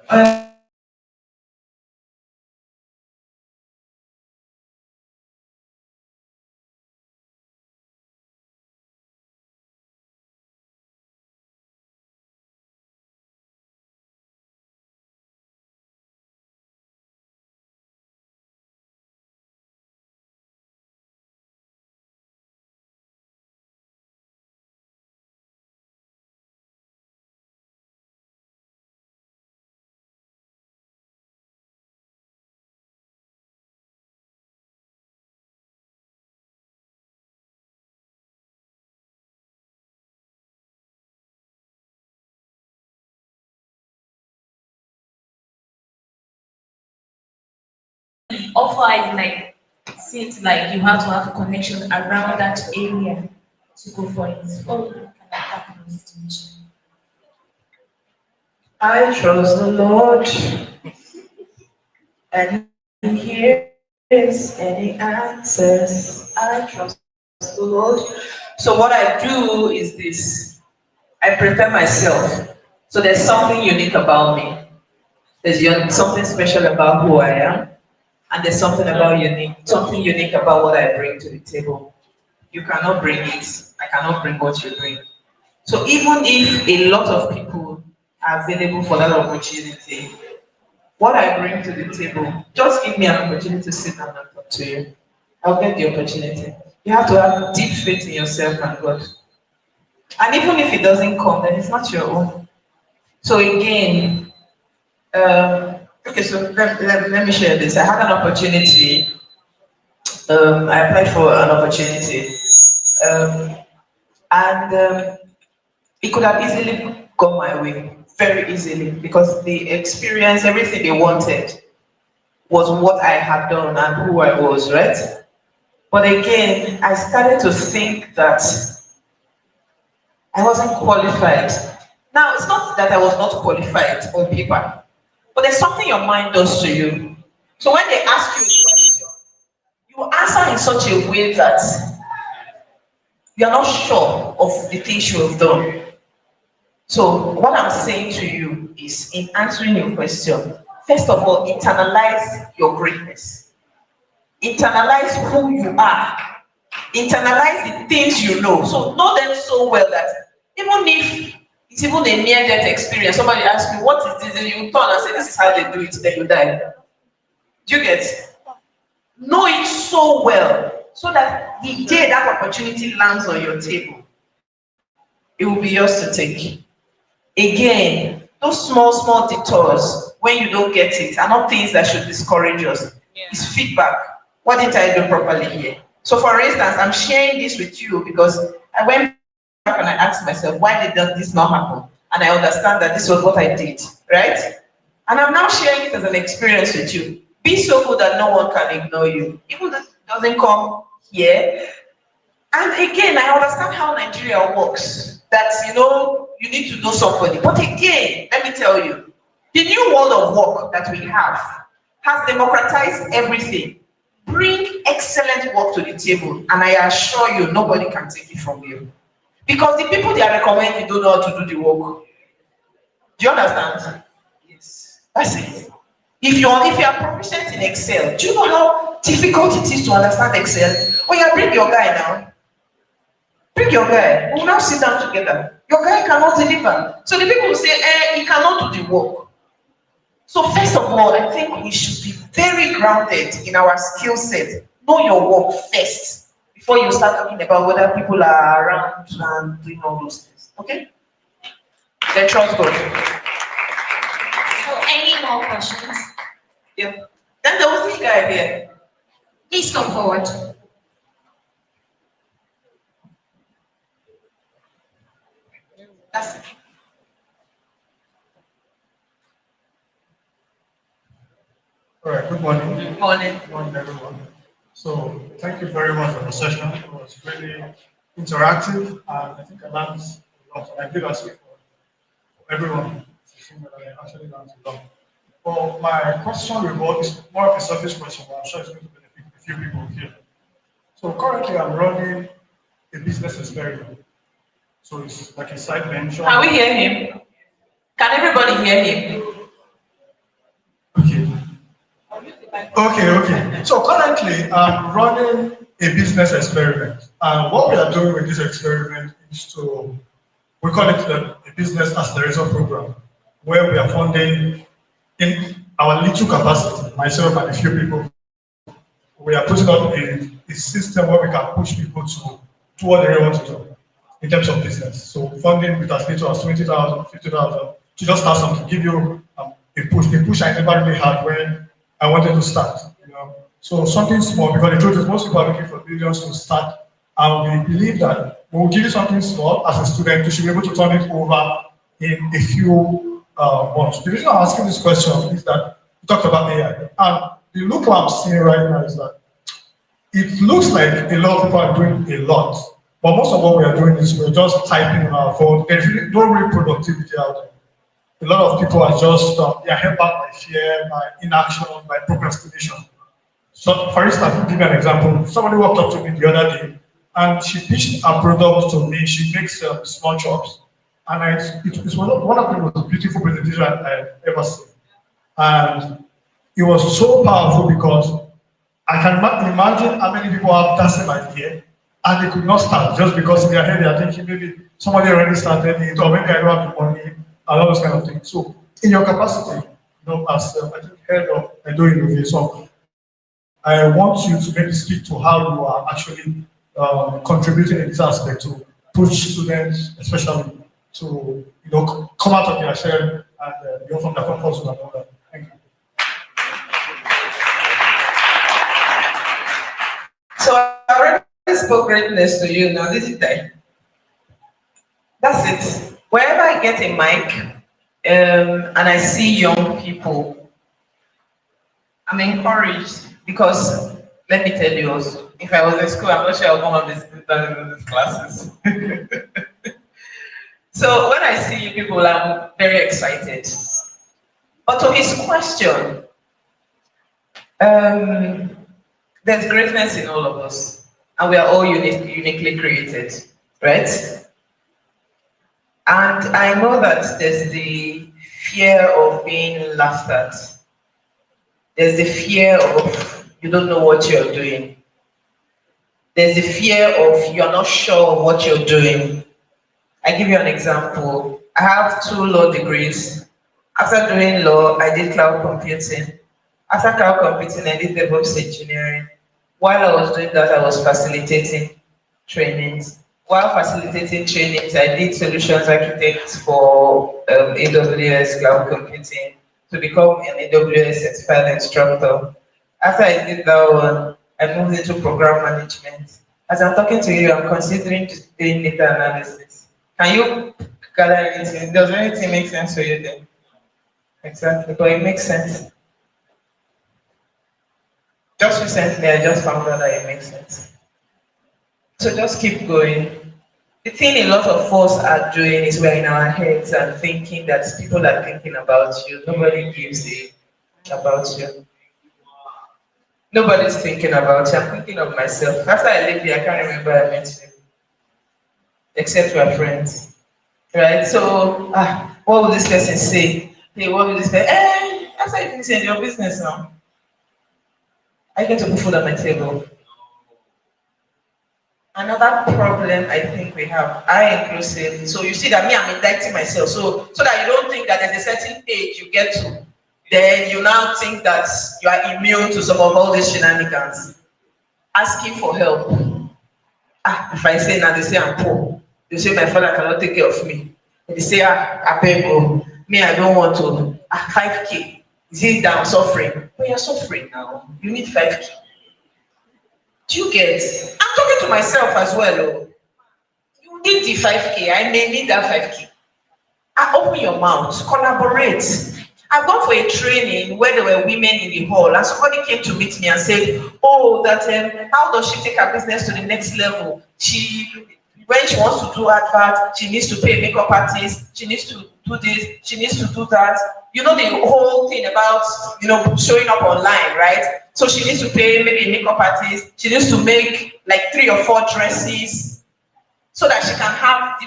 Uh, offer is like seems like you have to have a connection around that area to go for it. Oh, can I have your destination? I trust the Lord, and He hears any answers. I trust the Lord. So what I do is this: I prepare myself. So there's something unique about me. Something special about who I am, and there's something unique about what I bring to the table. You cannot bring it. I cannot bring what you bring. So even if a lot of people are available for that opportunity, what I bring to the table, just give me an opportunity to sit down and talk to you. I'll get the opportunity. You have to have deep faith in yourself and God. And even if it doesn't come, then it's not your own. So again, okay, so let me share this. I had an opportunity. I applied for an opportunity, um, and it could have easily gone my way, very easily, because the experience, everything they wanted was what I had done and who I was, right? But again, I started to think that I wasn't qualified. Now, it's not that I was not qualified on paper, but there's something your mind does to you. So when they ask you a question, you answer in such a way that you are not sure of the things you have done. So what I'm saying to you is, in answering your question, first of all, internalize your greatness. Internalize who you are. Internalize the things you know. So know them so well that even if it's even a near-death experience, somebody asks you, what is this? And you turn and say, this is how they do it, then you die. Do you get? Know it so well so that the day that opportunity lands on your table, it will be yours to take. Again, those small detours when you don't get it are not things that should discourage us. Yeah. It's feedback. What didn't I do properly here? So for instance, I'm sharing this with you because I went back and I asked myself, why did this not happen? And I understand that this was what I did, right? And I'm now sharing it as an experience with you. Be so good that no one can ignore you. Even if it doesn't come here. And again, I understand how Nigeria works. That you need to know somebody. But again, let me tell you, the new world of work that we have has democratized everything. Bring excellent work to the table, and I assure you, nobody can take it from you. Because the people they are recommending don't know how to do the work. Do you understand? Yes. That's it. If you are proficient in Excel, do you know how difficult it is to understand Excel? Oh yeah, bring your guy now. Bring your guy. We will now sit down together. Your guy cannot deliver. So the people will say, he cannot do the work. So first of all, I think we should be very grounded in our skill set. Know your work first before you start talking about whether people are around and doing all those things. Okay? Then trust God. So any more questions? Yeah. Then there was this guy here. Please come forward. That's it. All right, good morning. Good morning. Good morning, everyone. So, thank you very much for the session. It was really interactive, and I think I learned a lot. I did ask for everyone to see that I actually learned a lot. Well, my question is more of a surface question, but I'm sure it's going to benefit a few people here. So, currently, I'm running a business experiment. So, it's like a side venture. Can we hear him? Can everybody hear him? Okay. Okay. So currently, I'm running a business experiment. And what we are doing with this experiment is we call it a business accelerator program, where we are funding in our little capacity, myself and a few people. We are putting up a system where we can push people to do what they really want to do in terms of business. So funding with as little as 20,000, 50,000 to just start something, give you a push I never really had when I wanted to start. So something small, because the truth is most people are looking for billions to start, and we believe that we will give you something small as a student, you should be able to turn it over in a few months. The reason I'm asking this question is that we talked about AI, and the look I'm seeing right now is that it looks like a lot of people are doing a lot, but most of what we are doing is we're just typing on our phone. There's no real productivity out there. A lot of people are just they are held back by fear, by inaction, by procrastination. So, for instance, to give you an example, somebody walked up to me the other day and she pitched a product to me. She makes small chops, and it's one of the most beautiful presentations I've ever seen. And it was so powerful because I can imagine how many people have that same idea and they could not start just because in their head they are thinking maybe somebody already started it or maybe I don't have the money and all those kind of things. So, in your capacity, as I think head of Edo Innovation, I want you to maybe speak to how you are actually contributing in this aspect to push students, especially to come out of their shell and go from their comfort zone and all that. Thank you. So I already spoke greatness to you. Now this is time. That's it. Wherever I get a mic and I see young people, I'm encouraged because let me tell you also, if I was in school, I'm not sure I'll come up with these classes. So when I see people, I'm very excited. But to his question, there's greatness in all of us, and we are all uniquely created, right? And I know that there's the fear of being laughed at. There's the fear of you don't know what you're doing. There's the fear of you're not sure of what you're doing. I give you an example. I have 2 law degrees. After doing law, I did cloud computing. After cloud computing, I did DevOps engineering. While I was doing that, I was facilitating trainings. While facilitating trainings, I did solutions architect for AWS cloud computing to become an AWS certified instructor. After I did that one, I moved into program management. As I'm talking to you, I'm considering doing data analysis. Can you gather anything? Does anything make sense for you then? Exactly, but it makes sense. Just recently, I just found out that it makes sense. So just keep going. The thing a lot of us are doing is we're in our heads and thinking that people are thinking about you. Nobody gives a about you. Nobody's thinking about you. I'm thinking of myself. After I leave here, I can't remember I met you. Except we're friends. Right? So, what will this person say? Hey, what will this person say? After you finish your business now. I get to put food on my table. Another problem I think we have, I inclusive. So you see that me, I'm indicting myself. So that you don't think that there's a certain age you get to, then you now think that you are immune to some of all these shenanigans. Asking for help. If I say now, they say I'm poor. They say my father cannot take care of me. They say, I beg you. Me, I don't want to. 5K. Is it that I'm suffering? But you're suffering now. You need 5K. Do you get? I'm talking to myself as well. Oh. You need the 5K. I may need that 5K. Open your mouth. Collaborate. I've gone for a training where there were women in the hall, and somebody came to meet me and said, "Oh, that how does she take her business to the next level? When she wants to do advert, she needs to pay a makeup artist. She needs to do this. She needs to do that. You know the whole thing about showing up online, right? So she needs to pay maybe a makeup artist. She needs to make like 3 or 4 dresses so that she can have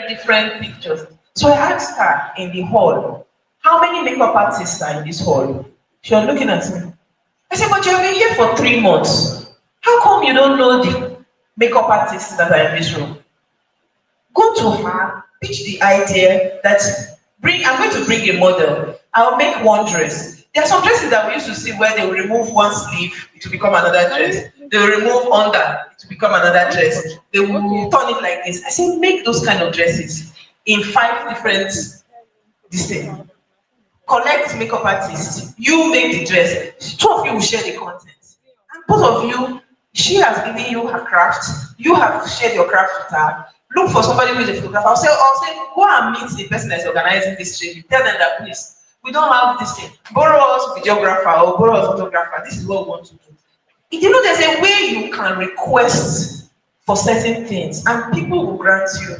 different pictures." So I asked her in the hall, how many makeup artists are in this hall? She was looking at me. I said, but you've been here for 3 months. How come you don't know the makeup artists that are in this room? Go to her, pitch the idea that I'm going to bring a model. I'll make one dress. There are some dresses that we used to see where they will remove one sleeve, it will become another dress. They will remove under, it will become another dress. They will turn it like this. I say, make those kind of dresses in 5 different distinct. Collect makeup artists. You make the dress. 2 of you will share the content. And both of you, she has given you her craft. You have shared your craft with her. Look for somebody who is a photographer. I'll say, go and meet the person that's organizing this training. Tell them that, please, we don't have this thing. Borrow us videographer or borrow us photographer. This is what we want to do. You know, there's a way you can request for certain things and people will grant you.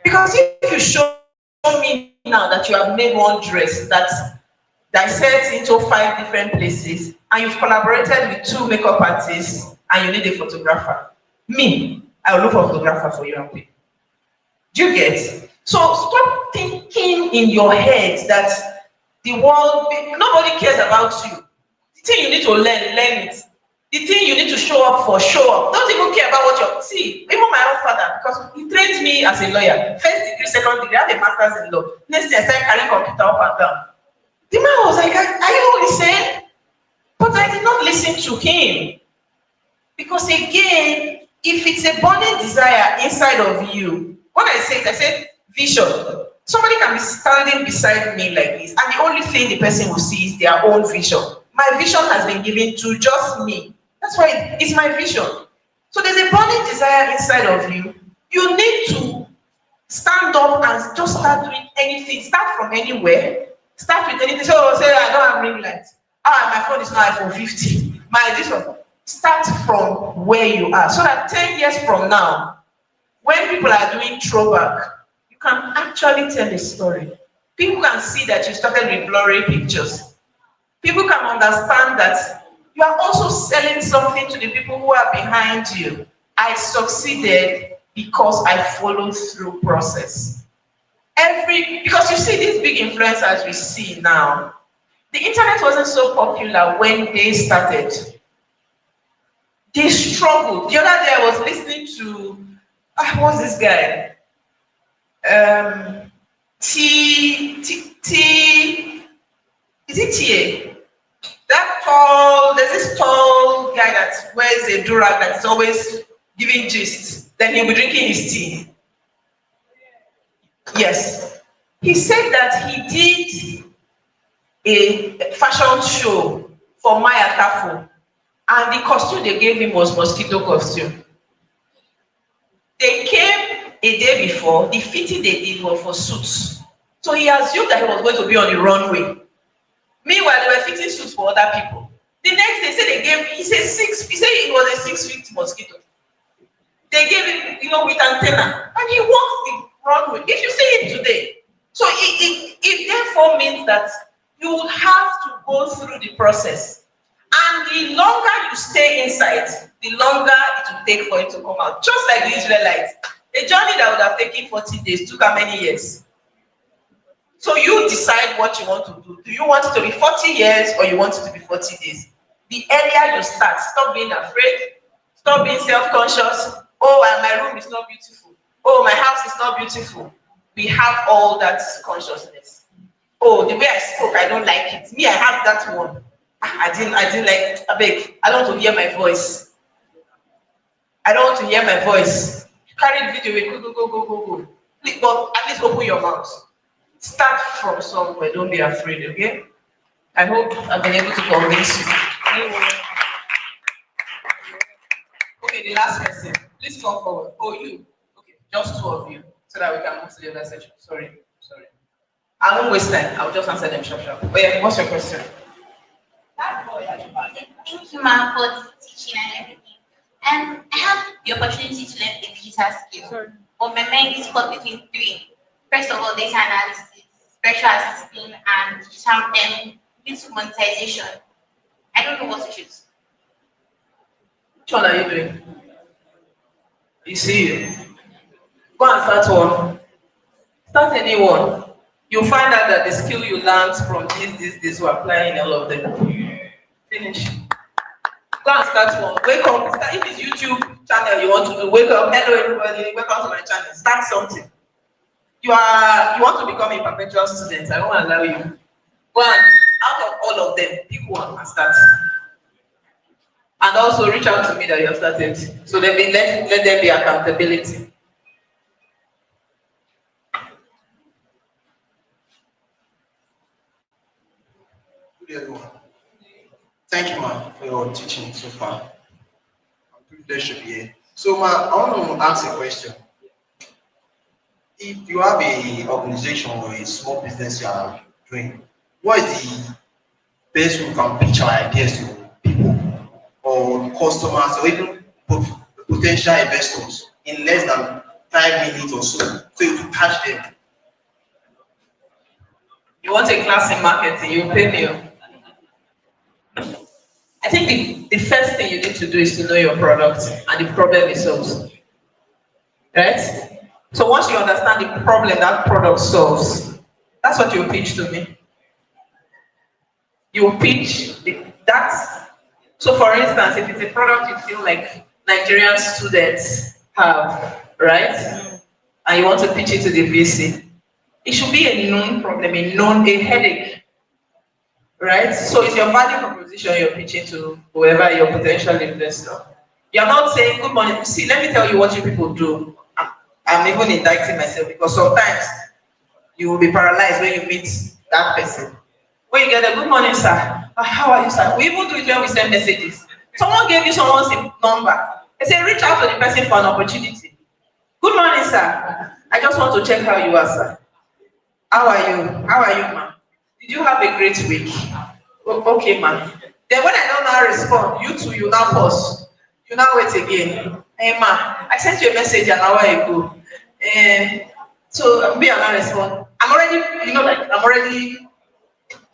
Because if you show me now that you have made one dress that's dissects into 5 different places and you've collaborated with 2 makeup artists and you need a photographer, I will look for a photographer for you and pay. Do you get? So stop thinking in your head that the world, nobody cares about you. The thing you need to learn it. The thing you need to show up for, show up. Don't even care about what you're, see, even my own father, because he trained me as a lawyer. 1st degree, 2nd degree, I have a master's in law. Next thing I started carrying computer up and down. The man was like, are you listening? But I did not listen to him. Because again, if it's a burning desire inside of you, when I said vision. Somebody can be standing beside me like this, and the only thing the person will see is their own vision. My vision has been given to just me. That's why it's my vision. So there's a burning desire inside of you. You need to stand up and just start doing anything. Start from anywhere. Start with anything. So say, I don't have ring light. My phone is not iPhone 50. This one. Start from where you are. So that 10 years from now, when people are doing throwback, you can actually tell a story. People can see that you started with blurry pictures. People can understand that you are also selling something to the people who are behind you. I succeeded because I followed through process. Because you see these big influencers we see now, the internet wasn't so popular when they started. They struggled. The other day I was listening to, what's this guy? Is it TA? That tall, there's this tall guy that wears a durag that's always giving gist. Then he'll be drinking his tea. Yes. He said that he did a fashion show for Maya Tafo, and the costume they gave him was mosquito costume. They came a day before, the fitting they did was for suits. So he assumed that he was going to be on the runway. Meanwhile, they were fitting suits for other people. The next day, they gave he said it was a 6 feet mosquito. They gave him, with antenna, and he walked the runway. If you see it today, so it therefore means that you would have to go through the process. And the longer you stay inside, the longer it will take for it to come out. Just like the Israelites. A journey that would have taken 40 days took how many years? So you decide what you want to do. Do you want it to be 40 years or you want it to be 40 days? The earlier you start, stop being afraid, stop being self-conscious. Oh, and my room is not beautiful. Oh, my house is not beautiful. We have all that consciousness. Oh, the way I spoke, I don't like it. Me, I have that one. I didn't like, I don't want to hear my voice. I don't want to hear my voice. Carry the video, go. Please, but at least open your mouth. Start from somewhere, don't be afraid, okay? I hope I've been able to convince you. Okay, the last person. Please come forward. Oh, you. Okay, just 2 of you, so that we can move to the other session. Sorry. I won't waste time. I'll just answer them sharp. Oh yeah, what's your question? Thank you, ma'am, for teaching and everything. I have the opportunity to learn a digital skill. But my mind is split between 3. First of all, data analysis, virtual assisting, and digital monetization. I don't know what to choose. Which one are you doing? You see, go and start one. Start anyone. You find out that the skill you learned from this, you apply in all of them. Finish. Go and start one. Wake up. Start, if it's YouTube channel you want to do, wake up. Hello everybody, welcome to my channel. Start something. You want to become a perpetual student. I won't allow you. Go and out of all of them, pick one and start. And also reach out to me that you have started. So let there be accountability. Good everyone. Thank you, ma, for your teaching so far. I'm privileged to be here. So, ma, I want to ask a question. If you have a organization or a small business you are doing, what is the best way you can pitch our ideas to people or customers or even potential investors in less than 5 minutes or so you to catch them? You want a class in marketing, you pay me. I think the first thing you need to do is to know your product and the problem it solves. Right? So once you understand the problem that product solves, that's what you pitch to me. You pitch that. So for instance, if it's a product you feel like Nigerian students have, right? And you want to pitch it to the VC, it should be a known problem, a headache. Right? So it's your value proposition you're pitching to whoever your potential investor. You're not saying, good morning. See, let me tell you what you people do. I'm even indicting myself because sometimes you will be paralyzed when you meet that person. When you get a good morning, sir. How are you, sir? We even do it when we send messages. Someone gave you someone's number. They say, reach out to the person for an opportunity. Good morning, sir. I just want to check how you are, sir. How are you? How are you, ma'am? Did you have a great week? Okay, ma'am. Then when I don't now respond, you two, you now pause. You now wait again. Hey, ma'am, I sent you a message an hour ago. So me and I respond. I'm already,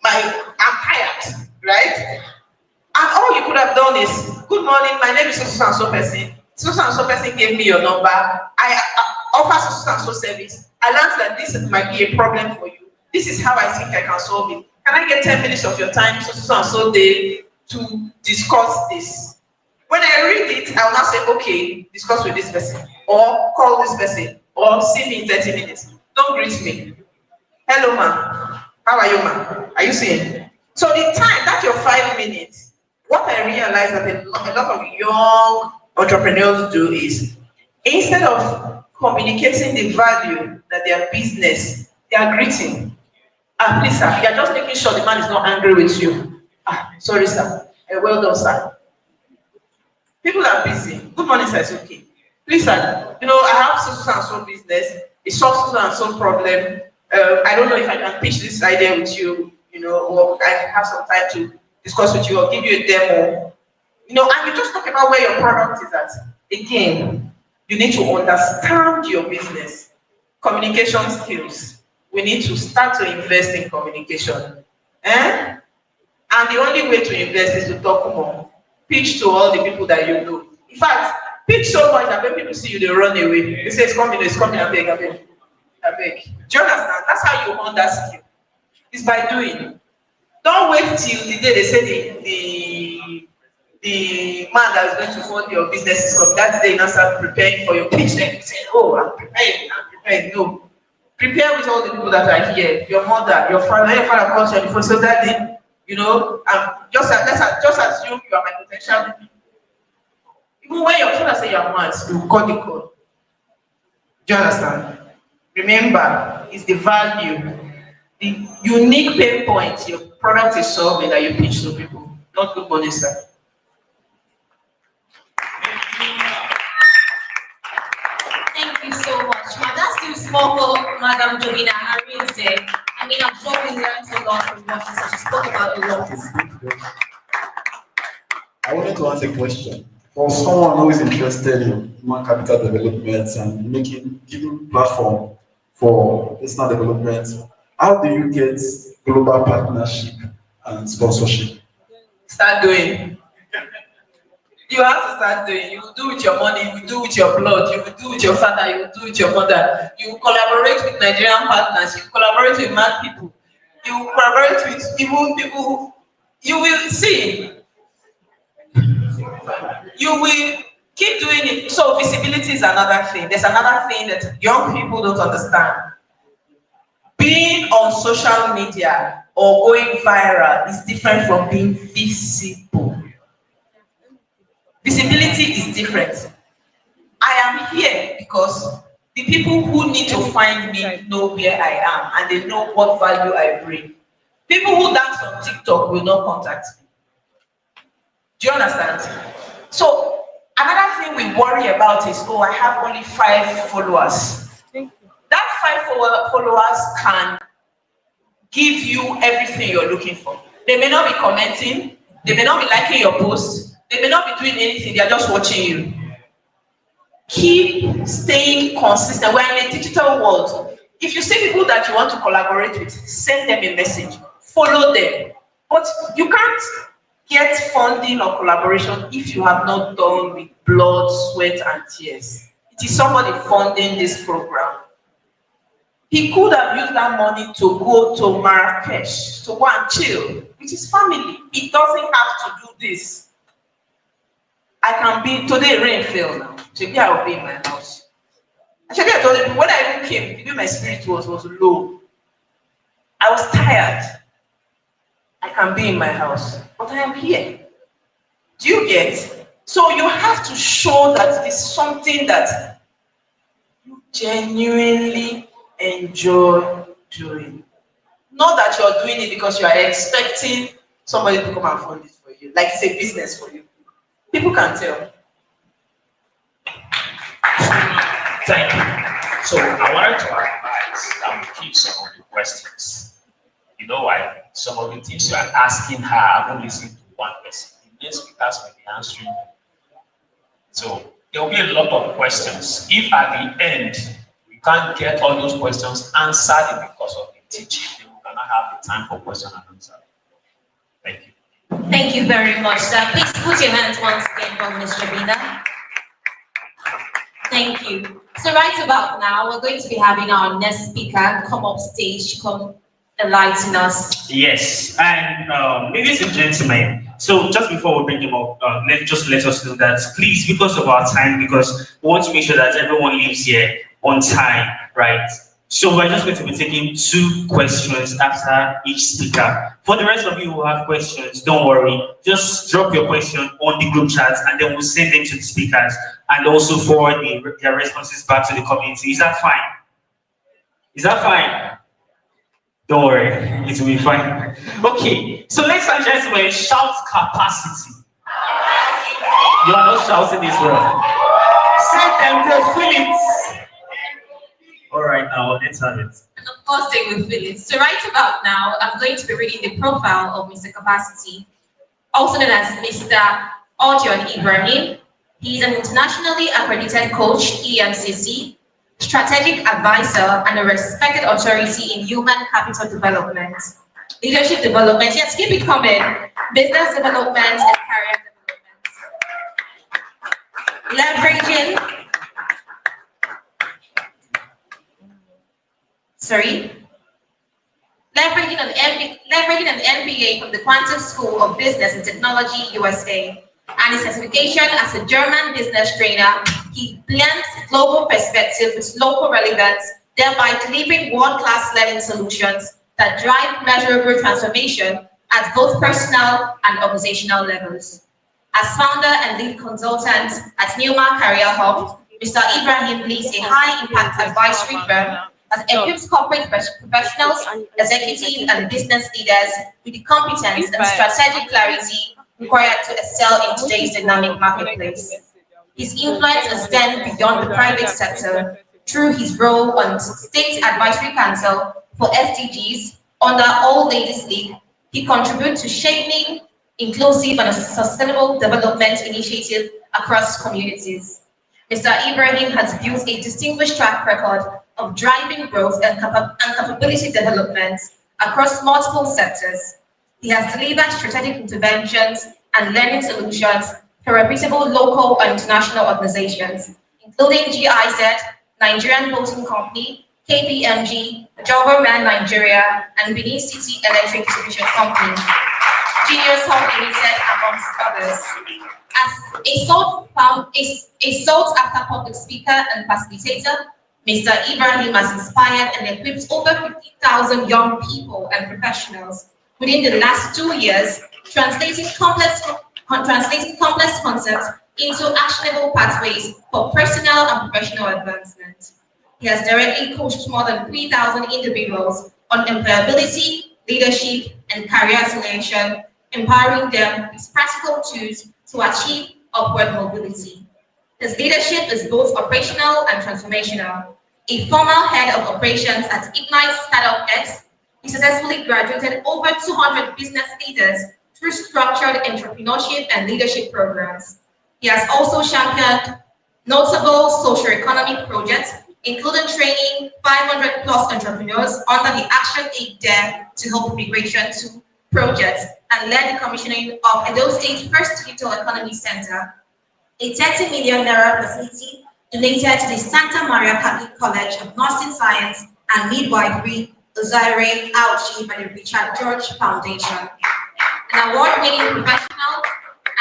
I'm tired, right? And all you could have done is, good morning, my name is so and so person. So and so person gave me your number. I offer so and so service. I learned that this might be a problem for you. This is how I think I can solve it. Can I get 10 minutes of your time, so and so day, to discuss this? When I read it, I will now say, okay, discuss with this person, or call this person, or see me in 30 minutes. Don't greet me. Hello, ma'am. How are you, ma'am? Are you seeing? So the time, that's your 5 minutes. What I realize that a lot of young entrepreneurs do is, instead of communicating the value that their business, they are greeting. Please, sir, you are just making sure the man is not angry with you. Sorry, sir. Well done, sir. People are busy. Good morning, sir. It's okay. Please, sir, I have so and so business. It solves so and so problem. I don't know if I can pitch this idea with you, or I have some time to discuss with you or give you a demo. And you just talk about where your product is at. Again, you need to understand your business. Communication skills. We need to start to invest in communication. And the only way to invest is to talk more. Pitch to all the people that you know. In fact, pitch so much that when people see you, they run away. They say, it's coming, I beg. Do you understand? That's how you hone that skill. It's by doing. Don't wait till the day they say the man that is going to fund your business is coming. That day you now start preparing for your pitch. Then you say, oh, I'm preparing. No. Prepare with all the people that are here. Your mother, your father, calls you on the phone. So daddy, just assume you are my potential. Even when your father say you are mad, you call the call. Do you understand? Remember, it's the value, the unique pain point your product is solving that you pitch to people. Not good money, sir. Thank you so much. That's still small for Madam Jovina Arinze. I'm sure we learned a lot from what she said. She spoke about a lot. I wanted to ask a question. For someone who is interested in human capital development and giving platform for personal development, how do you get global partnership and sponsorship? Start doing. You have to start doing. You will do with your money, you will do with your blood, you will do with your father, you will do with your mother. You will collaborate with Nigerian partners, you will collaborate with mad people, you will collaborate with evil people who you will see. You will keep doing it. So visibility is another thing. There's another thing that young people don't understand. Being on social media or going viral is different from being visible. Visibility is different. I am here because the people who need to find me know where I am and they know what value I bring. People who dance on TikTok will not contact me. Do you understand? So another thing we worry about is, oh, I have only 5 followers. That 5 followers can give you everything you're looking for. They may not be commenting, they may not be liking your posts, they may not be doing anything, they are just watching you. Keep staying consistent. We're in a digital world. If you see people that you want to collaborate with, send them a message, follow them. But you can't get funding or collaboration if you have not done with blood, sweat, and tears. It is somebody funding this program. He could have used that money to go to Marrakesh to go and chill with his family. He doesn't have to do this. I can be, today rain fell now. Today I will be in my house. Actually, I told him, when I even came, even my spirit was low. I was tired. I can be in my house, but I am here. Do you get? So you have to show that it's something that you genuinely enjoy doing. Not that you're doing it because you are expecting somebody to come and fund it for you, like it's a business for you. People can tell. Thank you. So I wanted to advise that we keep some of the questions. You know why? Some of the things you are asking her, I won't listen to one person. The next speakers will be answering. So there will be a lot of questions. If at the end we can't get all those questions answered because of the teaching, then we cannot have the time for question and answer. Thank you. Thank you very much, sir. Please put your hands once again for Ms. Jabina. Thank you. So right about now, we're going to be having our next speaker come up stage, come enlighten us. Yes, and ladies and gentlemen, so just before we bring him up, let us know that please, because of our time, because we want to make sure that everyone leaves here on time, right? So we're just going to be taking 2 questions after each speaker. For the rest of you who have questions, don't worry. Just drop your question on the group chat and then we'll send them to the speakers and also forward their responses back to the community. Is that fine? Is that fine? Don't worry, it will be fine. Okay, so ladies and gentlemen, shout capacity. You are not shouting this word. Send them, they'll feel it. All right, now let's have it. And of course, they will feel it. So right about now, I'm going to be reading the profile of Mr. Capacity, also known as Mr. Odion Ibrahim. He is an internationally accredited coach, EMCC, strategic advisor, and a respected authority in human capital development, leadership development, yes, keep it coming, business development, and career development. Leveraging an MBA from the Quantum School of Business and Technology, USA, and his certification as a German business trainer, he blends global perspective with local relevance, thereby delivering world-class learning solutions that drive measurable transformation at both personal and organizational levels. As founder and lead consultant at Newmark Career Hub, Mr. Ibrahim leads a high-impact advisory firm that equips corporate professionals, executives, and business leaders with the competence and strategic clarity required to excel in today's dynamic marketplace. His influence extends beyond the private sector through his role on State Advisory Council for SDGs under All Ladies League. He contributes to shaping inclusive and sustainable development initiatives across communities. Mr. Ibrahim has built a distinguished track record of driving growth and capability development across multiple sectors. He has delivered strategic interventions and learning solutions to reputable local and international organizations, including GIZ, Nigerian Boating Company, KPMG, Jobberman Nigeria, and Benin City Electric Distribution Company, Genius Hub Limited, amongst others. As a sought-after public speaker and facilitator, Mr. Ibrahim has inspired and equipped over 50,000 young people and professionals within the last 2 years, translating complex concepts into actionable pathways for personal and professional advancement. He has directly coached more than 3,000 individuals on employability, leadership, and career selection, empowering them with practical tools to achieve upward mobility. His leadership is both operational and transformational. A former head of operations at Ignite Startup X, he successfully graduated over 200 business leaders through structured entrepreneurship and leadership programs. He has also championed notable socio-economic projects, including training 500 plus entrepreneurs under the Action Aid Dare to Help Immigration to projects, and led the commissioning of Edo State's first digital economy center, a 30 million naira facility donated to the Santa Maria Catholic College of Nursing Science and Midwifery, Zaire Auchi by the Richard George Foundation. An award-winning professional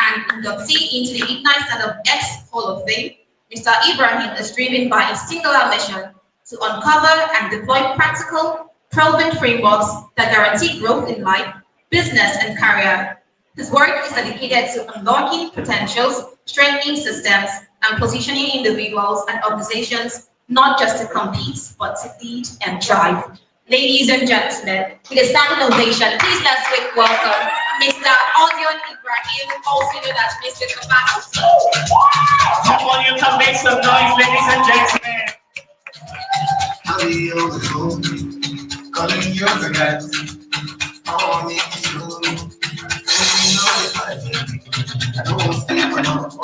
and inductee into the Ignite Startup X Hall of Fame, Mr. Ibrahim is driven by a singular mission to uncover and deploy practical, proven frameworks that guarantee growth in life, business, and career. His work is dedicated to unlocking potentials, strengthening systems, and positioning individuals and organizations not just to compete, but to lead and thrive. Ladies and gentlemen, with a standing ovation, please let's quick welcome Mr. Odion Ibrahim, also known as Mr. Tobacco. Come on, you can make some noise, ladies and gentlemen. Calling you tonight. Oh,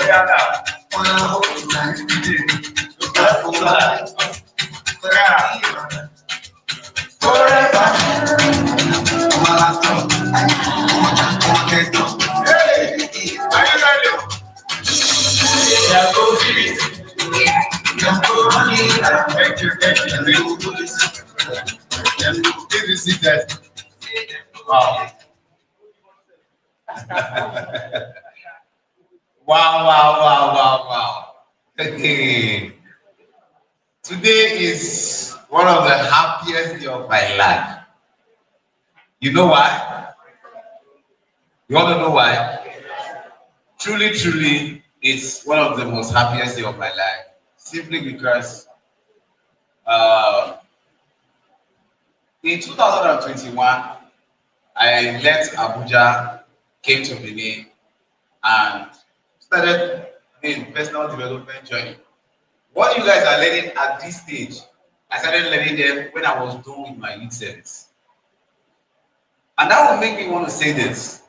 yeah, wow. Wow. Today is one of the happiest days of my life. You know why? You want to know why? Truly, it's one of the most happiest days of my life. Simply because in 2021, I left Abuja, came to Benin, and started in personal development journey. What you guys are learning at this stage, I started learning them when I was done with my youth service. And that will make me want to say this,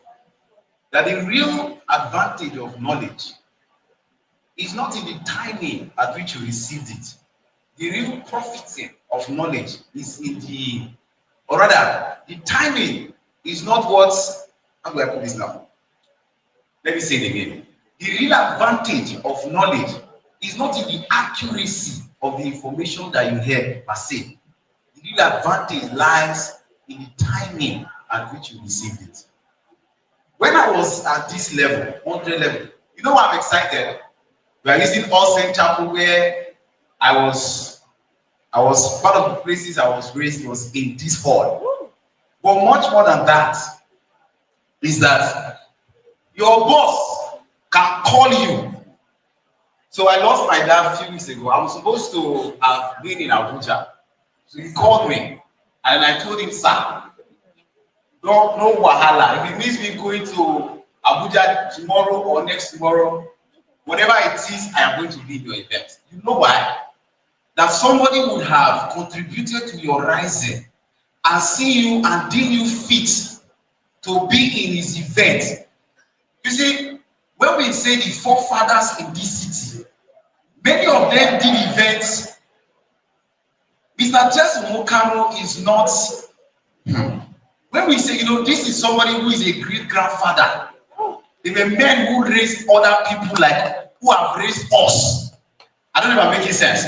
that the real advantage of knowledge is not in the timing at which you received it. The real profiting of knowledge is in the, or rather, the timing is not what, how do I put this now? Let me say it again. The real advantage of knowledge is not in the accuracy of the information that you hear per se. The real advantage lies in the timing at which you received it. When I was at this level, 100 level, you know why I'm excited? We are using All Saint Chapel, where I was part of the places I was raised was in this hall. But much more than that is that your boss can call you. So I lost my dad a few weeks ago. I was supposed to have been in Abuja. So he called me and I told him, sir, no wahala. If it means me going to Abuja tomorrow or next tomorrow, whatever it is, I am going to be in your event. You know why? That somebody would have contributed to your rising and see you and deem you fit to be in his event. You see, when we say the forefathers in this city, many of them did events. Mr. Jesse Mokano is not. When we say, this is somebody who is a great grandfather, They were men who raised other people like who have raised us. I don't know if I'm making sense.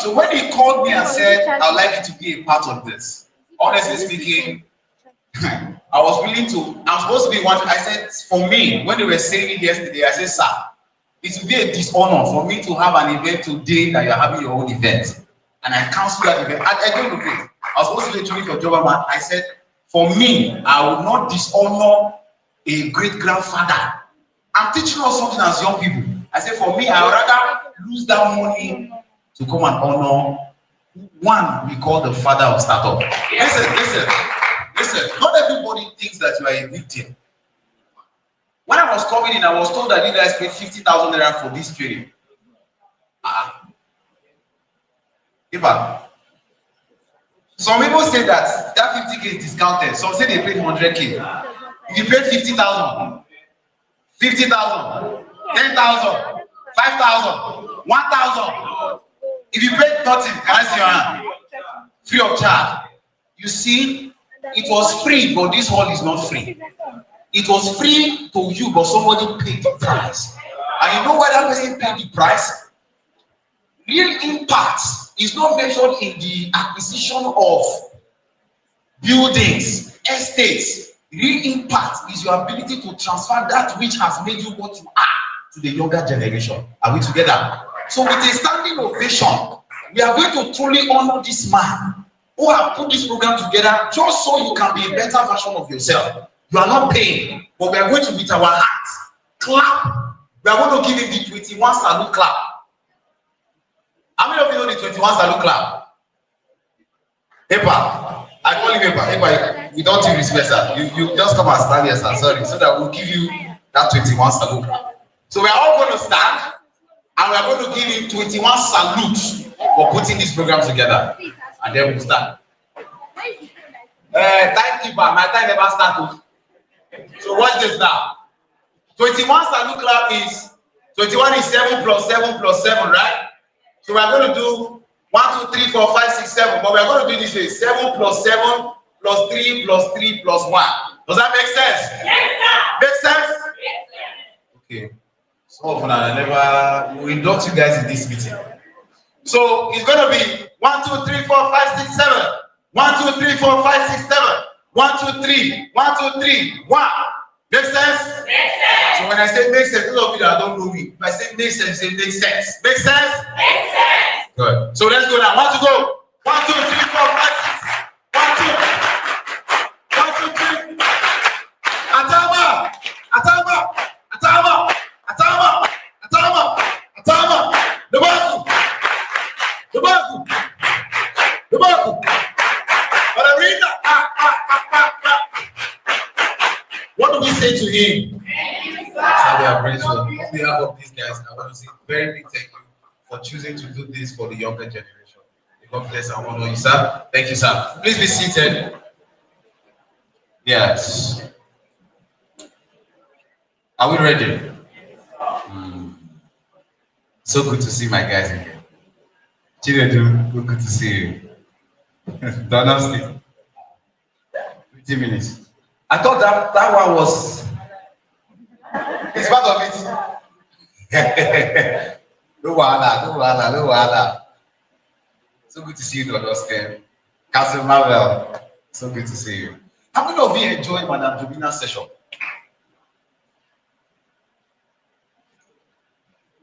So when he called me and said, I'd like you to be a part of this, honestly speaking, I was willing to, I'm supposed to be one. I said, for me, when they were saying it yesterday, I said, sir, it would be a dishonor for me to have an event today that you're having your own event. And I cancelled that event. I don't look it. I was supposed to be doing for Joberman. I said, for me, I will not dishonor a great grandfather. I'm teaching us something as young people. I said, for me, I would rather lose that money to come and honor one we call the father of startup. Listen. Not everybody thinks that you are a victim. When I was coming in, I was told that you guys paid 50,000 naira for this training. Some people say that 50K is discounted. Some say they paid 100K. If you paid 50,000, 50,000, 10,000, 5,000, 1,000. If you paid nothing, can I see your hand? Free of charge. You see, it was free, but this hall is not free. It was free to you, but somebody paid the price. And you know why that person paid the price? Real impact is not measured in the acquisition of buildings, estates. Real impact is your ability to transfer that which has made you what you are to the younger generation. Are we together? So with a standing ovation, we are going to truly honor this man who have put this program together just so you can be a better version of yourself. You are not paying, but we are going to with our hands clap. We are going to give him the 21 salute clap. How many of you know the 21 salute clap? Epa, I call him Epa. Epa, we don't use respect, sir. You just come and stand here, sir. Sorry, so that we'll give you that 21 salute clap. So we are all going to stand and we are going to give him 21 salutes for putting this program together. And then we'll start. Timekeeper, my time never started. So watch this now. 21 salute clap is 21 is 7 plus 7 plus 7, right? So we are going to do 1, 2, 3, 4, 5, 6, 7. But we are going to do this way: 7 plus 7 plus 3 plus 3 plus 1. Does that make sense? Yes, sir. Make sense? Yes, sir. Okay. So often I never will induct you guys in this meeting. So it's going to be 1, 2, 3, 4, 5, 6, 7. 1, 2, 3, 4, 5, 6, 7. 1, 2, 3. 1, 2, 3. 1. Make sense? Make sense. So when I say make sense, those of you that don't know me, if I say make sense, say make sense. Make sense? Make sense. Good. So let's go now. 1 to go. 1, 2, 3, 4, 5, 6. 1, 2. 1, 2, 3. Atama. Atama. Atama. Atama. Atama. Atama. The Baku. The Baku. The Baku. Ballerina. What do we say to him? So we are grateful. On behalf of these guys, I want to say very big thank you for choosing to do this for the younger generation. God bless and honor you, sir. Thank you, sir. Please be seated. Yes. Are we ready? So good to see my guys again. Chinedu, good to see you. Donald, 15 minutes. I thought that one was, it's part of it. No wahala. So good to see you, Dr. Sken. Council Marvel, so good to see you. How many of you enjoyed Madam Jobina's session?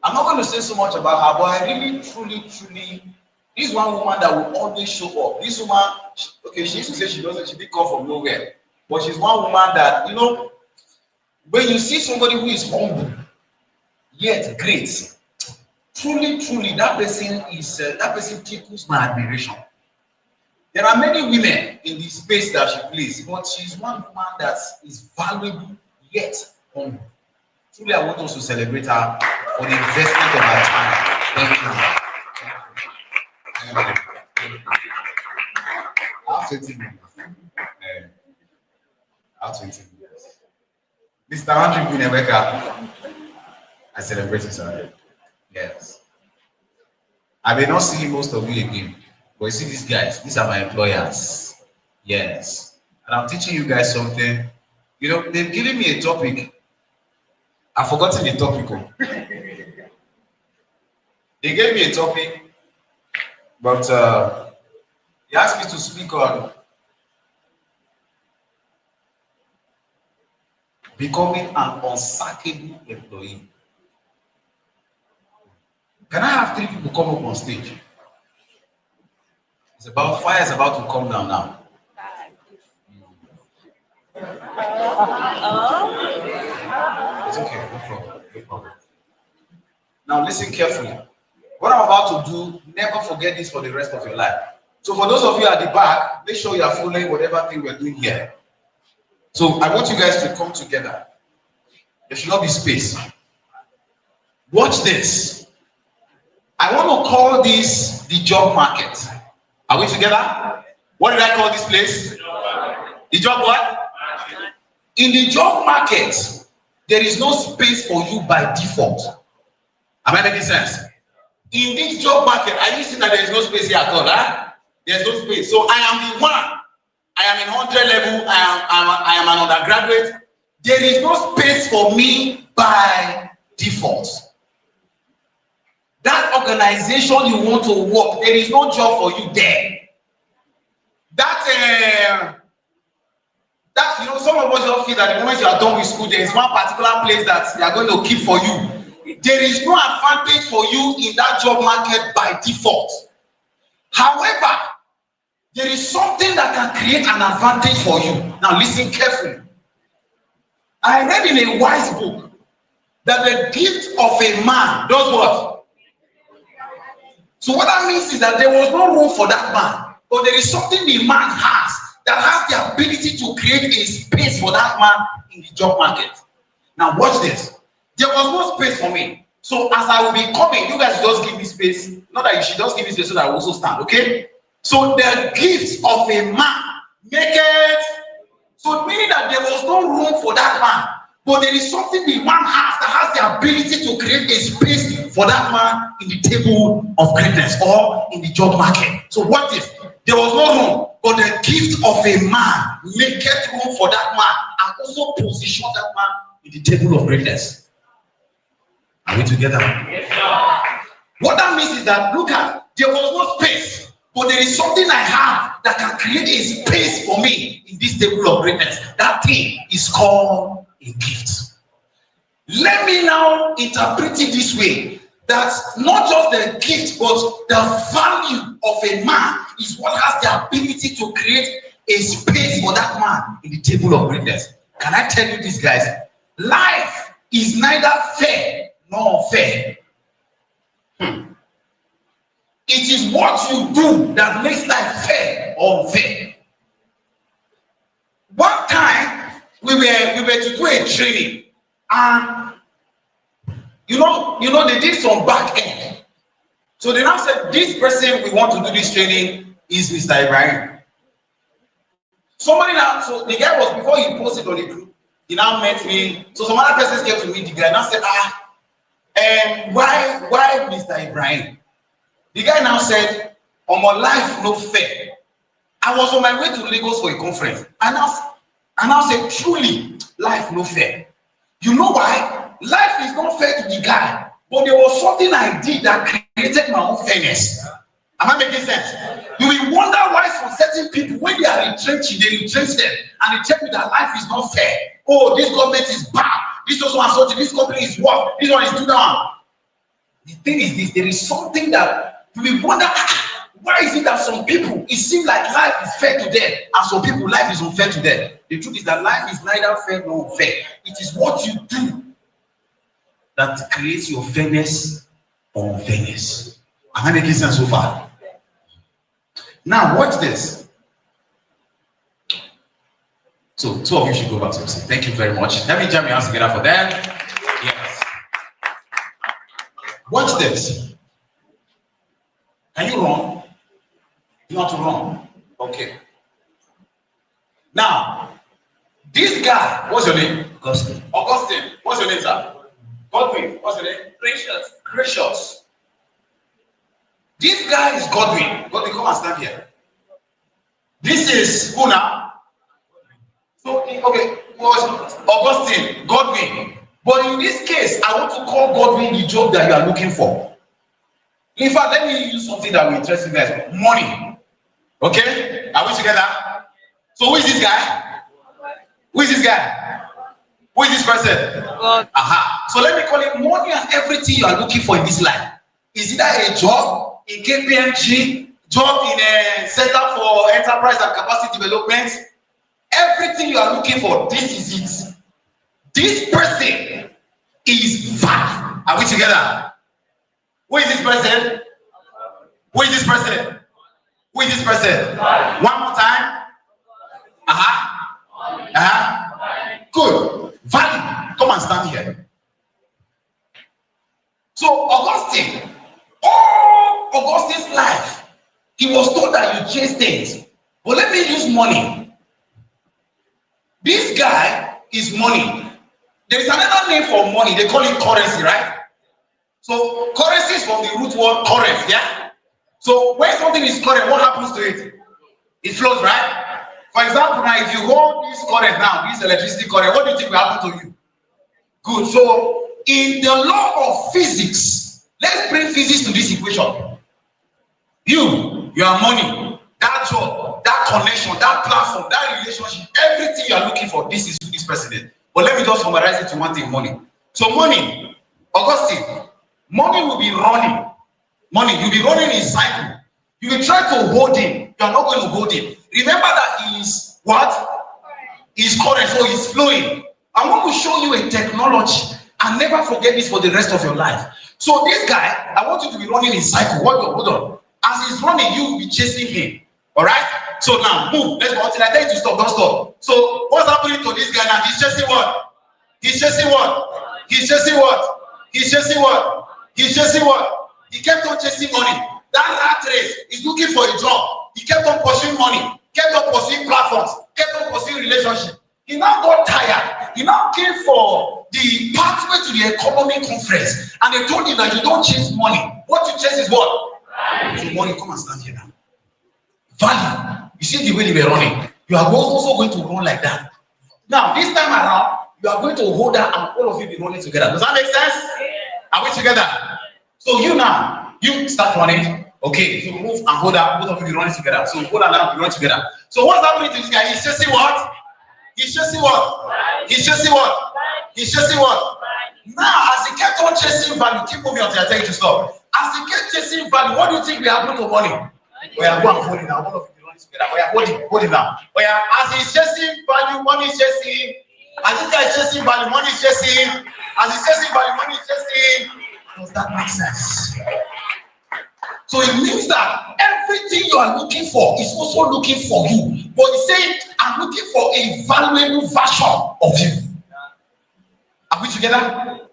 I'm not going to say so much about her, but I really, truly, this one woman that will always show up. This woman, okay, she used to say she didn't come from nowhere. But she's one woman that, you know, when you see somebody who is humble, yet great, truly, that person tickles my admiration. There are many women in the space that she plays, but she's one woman that is valuable, yet humble. Truly, I want us to celebrate her for the investment of her time. Thank you. I'll 20 minutes. I'll 20 minutes. Mr. Andrew Buneweka, I celebrate you, sir. Yes. I may not see most of you again, but you see these guys, these are my employers. Yes. And I'm teaching you guys something. You know, they've given me a topic I've forgotten the topic. They gave me a topic, but they asked me to speak on becoming an unsackable employee. Can I have 3 people come up on stage? Fire is about to come down now. It's okay, no problem, no problem. Now listen carefully. What I'm about to do, never forget this for the rest of your life. So for those of you at the back, make sure you are following whatever thing we're doing here. So I want you guys to come together. There should not be space. Watch this. I want to call this the job market. Are we together? What did I call this place? The job what? In the job market, there is no space for you by default. Am I making sense? In this job market, are you seeing that there is no space here at all? Huh? There's no space. So I am the one. I am in 100 level. I am an undergraduate. There is no space for me by default. That organization you want to work, there is no job for you there. That you know, some of us don't feel that the moment you are done with school, there is one particular place that they are going to keep for you. There is no advantage for you in that job market by default. However, there is something that can create an advantage for you. Now listen carefully. I read in a wise book that the gift of a man does what? So what that means is that there was no room for that man, but there is something the man has that has the ability to create a space for that man in the job market. Now watch this. There was no space for me. So as I will be coming, you guys just give me space. Not that you should just give me space so that I will also stand, okay? So the gift of a man make it. So meaning that there was no room for that man, but there is something the man has that has the ability to create a space for that man in the table of greatness or in the job market. So what if there was no room, but the gift of a man maketh room for that man and also position that man in the table of greatness? Are we together? Yes, sir. What that means is that, look at, there was no space, but there is something I have that can create a space for me in this table of greatness. That thing is called a gift. Let me now interpret it this way, that not just the gift, but the value of a man is what has the ability to create a space for that man in the table of greatness. Can I tell you this, guys? Life is neither fair nor unfair. It is what you do that makes life fair or unfair. One time we were to do a training, and you know they did some back end. So they now said, this person we want to do this training is Mr. Ibrahim. Somebody now, so the guy was, before he posted on the group, he now met me. So some other persons came to meet the guy and I said, why Mr. Ibrahim? The guy now said, on my life no fair. I was on my way to Lagos for a conference. And I now said, truly, life no fair. You know why? Life is not fair to the guy, but there was something I did that created my own fairness. Am I making sense? You will wonder why some certain people, when they are retrenching, they retrench them and they tell you that life is not fair. Oh, this government is bad. This also and such. This company is what? This one is too down. The thing is this: there is something that you will wonder. Why is it that some people, it seems like life is fair to them, and some people, life is unfair to them? The truth is that life is neither fair nor unfair. It is what you do that creates your fairness or unfairness. Am I making sense so far? Now, watch this. So, two of you should go back to your seat. Thank you very much. Let me jam your hands together for them. Yes. Watch this. Can you run? You want to run? Okay. Now, this guy, what's your name? Augustine. Augustine. What's your name, sir? Godwin. What's your name? Gracious. Gracious. This guy is Godwin. Godwin, come and stand here. This is who now? So, okay, was Augustine, Godwin. But in this case, I want to call Godwin the job that you are looking for. In fact, let me use something that will interest you guys. Money. Okay? Are we together? So who is this guy? Who is this guy? Who is this person? God. Aha. So let me call it money and everything you are looking for in this life. Is it a job in KPMG, job in a Center for Enterprise and Capacity Development? Everything you are looking for, this is it. This person is value. Are we together? Who is this person? Who is this person? Who is this person? One more time. Good. Value. Come and stand here. So Augustine, all Augustine's life, he was told that you chase things. But let me use money. This guy is money. There is another name for money. They call it currency, right? So currency is from the root word current, yeah? So when something is current, what happens to it? It flows, right? For example, now if you hold this current now, this electricity current, what do you think will happen to you? Good. So in the law of physics, let's bring physics to this equation. You are money, that job, that connection, that platform, that relationship, everything you are looking for, this is who this president. But let me just summarize it to one thing, money. So money, Augustine, money will be running. Money, you'll be running in cycle. You will try to hold him. You are not going to hold him. Remember that he is what? He is current, so he's flowing. I want to show you a technology and never forget this for the rest of your life. So this guy, I want you to be running in cycle. Hold on. As he's running, you will be chasing him. All right? So now, move. Let's go. Until I tell you to stop, don't stop. So what's happening to this guy now? He's chasing what? He's chasing what? He's chasing what? He's chasing what? He's chasing what? He kept on chasing money. That rat race is looking for a job. He kept on pursuing money, kept on pursuing platforms, kept on pursuing relationship. He now got tired. He now came for the pathway to the economic conference, and they told him that you don't chase money. What you chase is what? So money, come and stand here now. Value. You see the way they were running. You are also going to run like that. Now, this time around, you are going to hold that, and all of you be running together. Does that make sense? Are we together? So you now, you start running. Okay, so move and hold up, both of you be running together. So hold on now, be running together. So what's happening to this guy? He's chasing what? He's chasing what? He's chasing what? He's chasing what? Now, as he kept on chasing value, keep moving until I tell you to stop. As he kept chasing value, what do you think will happen to money? We are going to hold it now. One of you be running together. We are hold it now. We are, as he's chasing value, money is chasing. As this guy is chasing value, money is chasing. As he's chasing value, money is chasing. Does that make sense? So it means that everything you are looking for is also looking for you. But he's saying, I'm looking for a valuable version of you. Are we together?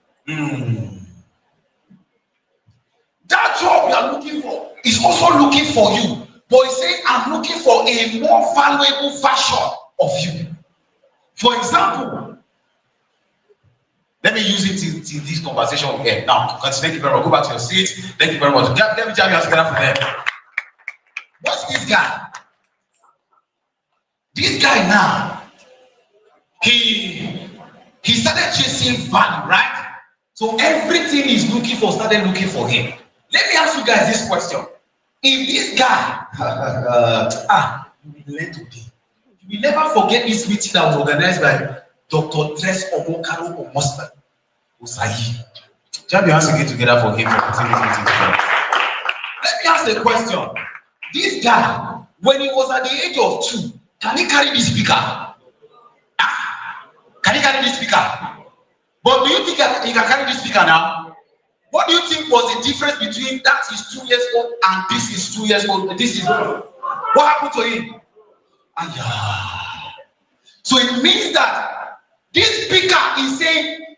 That job you are looking for is also looking for you. But he's saying, I'm looking for a more valuable version of you. For example, let me use it in this conversation here. Now, thank you very much. Go back to your seat. Thank you very much. Let me jam your together from there. What's this guy? This guy now, he started chasing value, right? So everything he's looking for started looking for him. Let me ask you guys this question. If this guy, you will learn today. You will never forget this meeting that was organized by Dr. Tres Omokaro Omosba Osayi. Jab your hands again together for him. Let me ask the question. This guy, when he was at the age of 2, can he carry this speaker? Can he carry this speaker? But do you think he can carry this speaker now? What do you think was the difference between that is 2 years old and this is 2 years old? This is what happened to him? So it means that this speaker is saying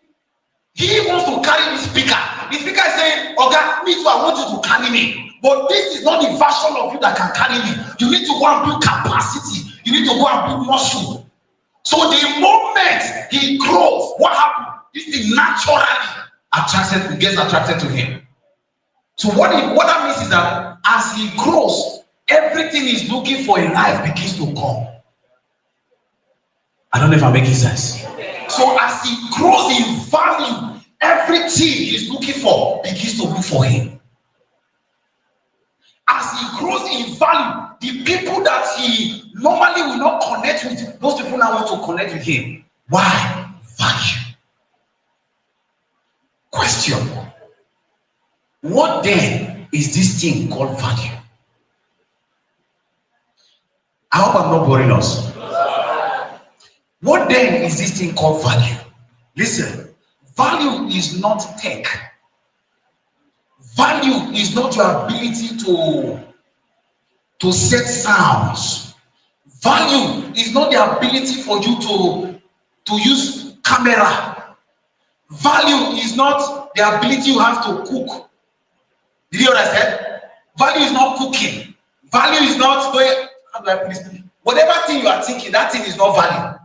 he wants to carry this speaker. The speaker is saying, okay, me too, I want you to carry me. But this is not the version of you that can carry me. You need to go and build capacity. You need to go and build muscle. So the moment he grows, what happens? This thing naturally gets attracted to him. So what that means is that as he grows, everything he's looking for in life begins to come. I don't know if I'm making sense. So as he grows in value, everything he's looking for begins to look for him. As he grows in value, the people that he normally will not connect with, those people now want to connect with him. Why? Value. Question. What then is this thing called value? I hope I'm not boring us. What then is this thing called value? Listen, value is not tech. Value is not your ability to set sounds. Value is not the ability for you to use camera. Value is not the ability you have to cook. Did you understand? Value is not cooking. Value is not going. How do I put this? Whatever thing you are thinking, that thing is not value.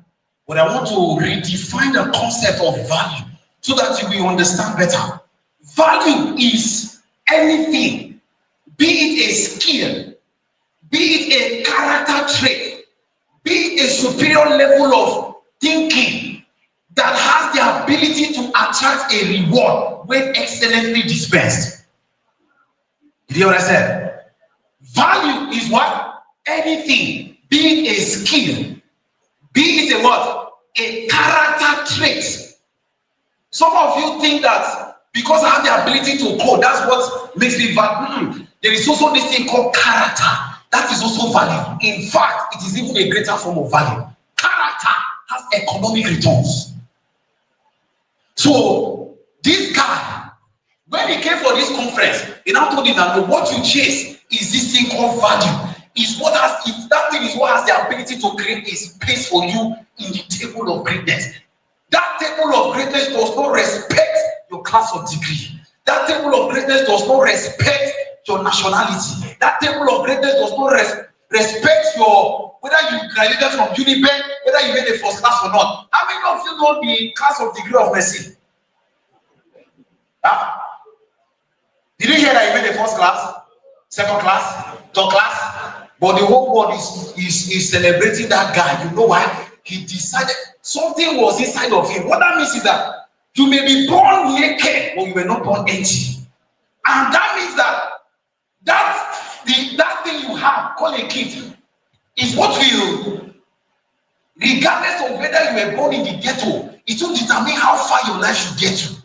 But I want to redefine the concept of value so that you will understand better. Value is anything, be it a skill, be it a character trait, be it a superior level of thinking that has the ability to attract a reward when excellently dispensed. Did you understand? Value is what? Anything, be it a skill, be it a what? A character trait. Some of you think that because I have the ability to code, that's what makes me value. There is also this thing called character. That is also value. In fact, it is even a greater form of value. Character has economic returns. So this guy, when he came for this conference, he now told him that what you chase is this thing called value. That thing is what has the ability to create a space for you in the table of greatness. That table of greatness does not respect your class of degree. That table of greatness does not respect your nationality. That table of greatness does not respect your, whether you graduated from Uniben, whether you made a first class or not. How many of you know the class of degree of mercy? Huh? Did you hear that you made a first class, second class, third class? But the whole world is celebrating that guy. You know why? He decided something was inside of him. What that means is that you may be born naked, but you were not born empty. And that means that thing you have called a gift is what will, regardless of whether you were born in the ghetto, it will determine how far your life should get to.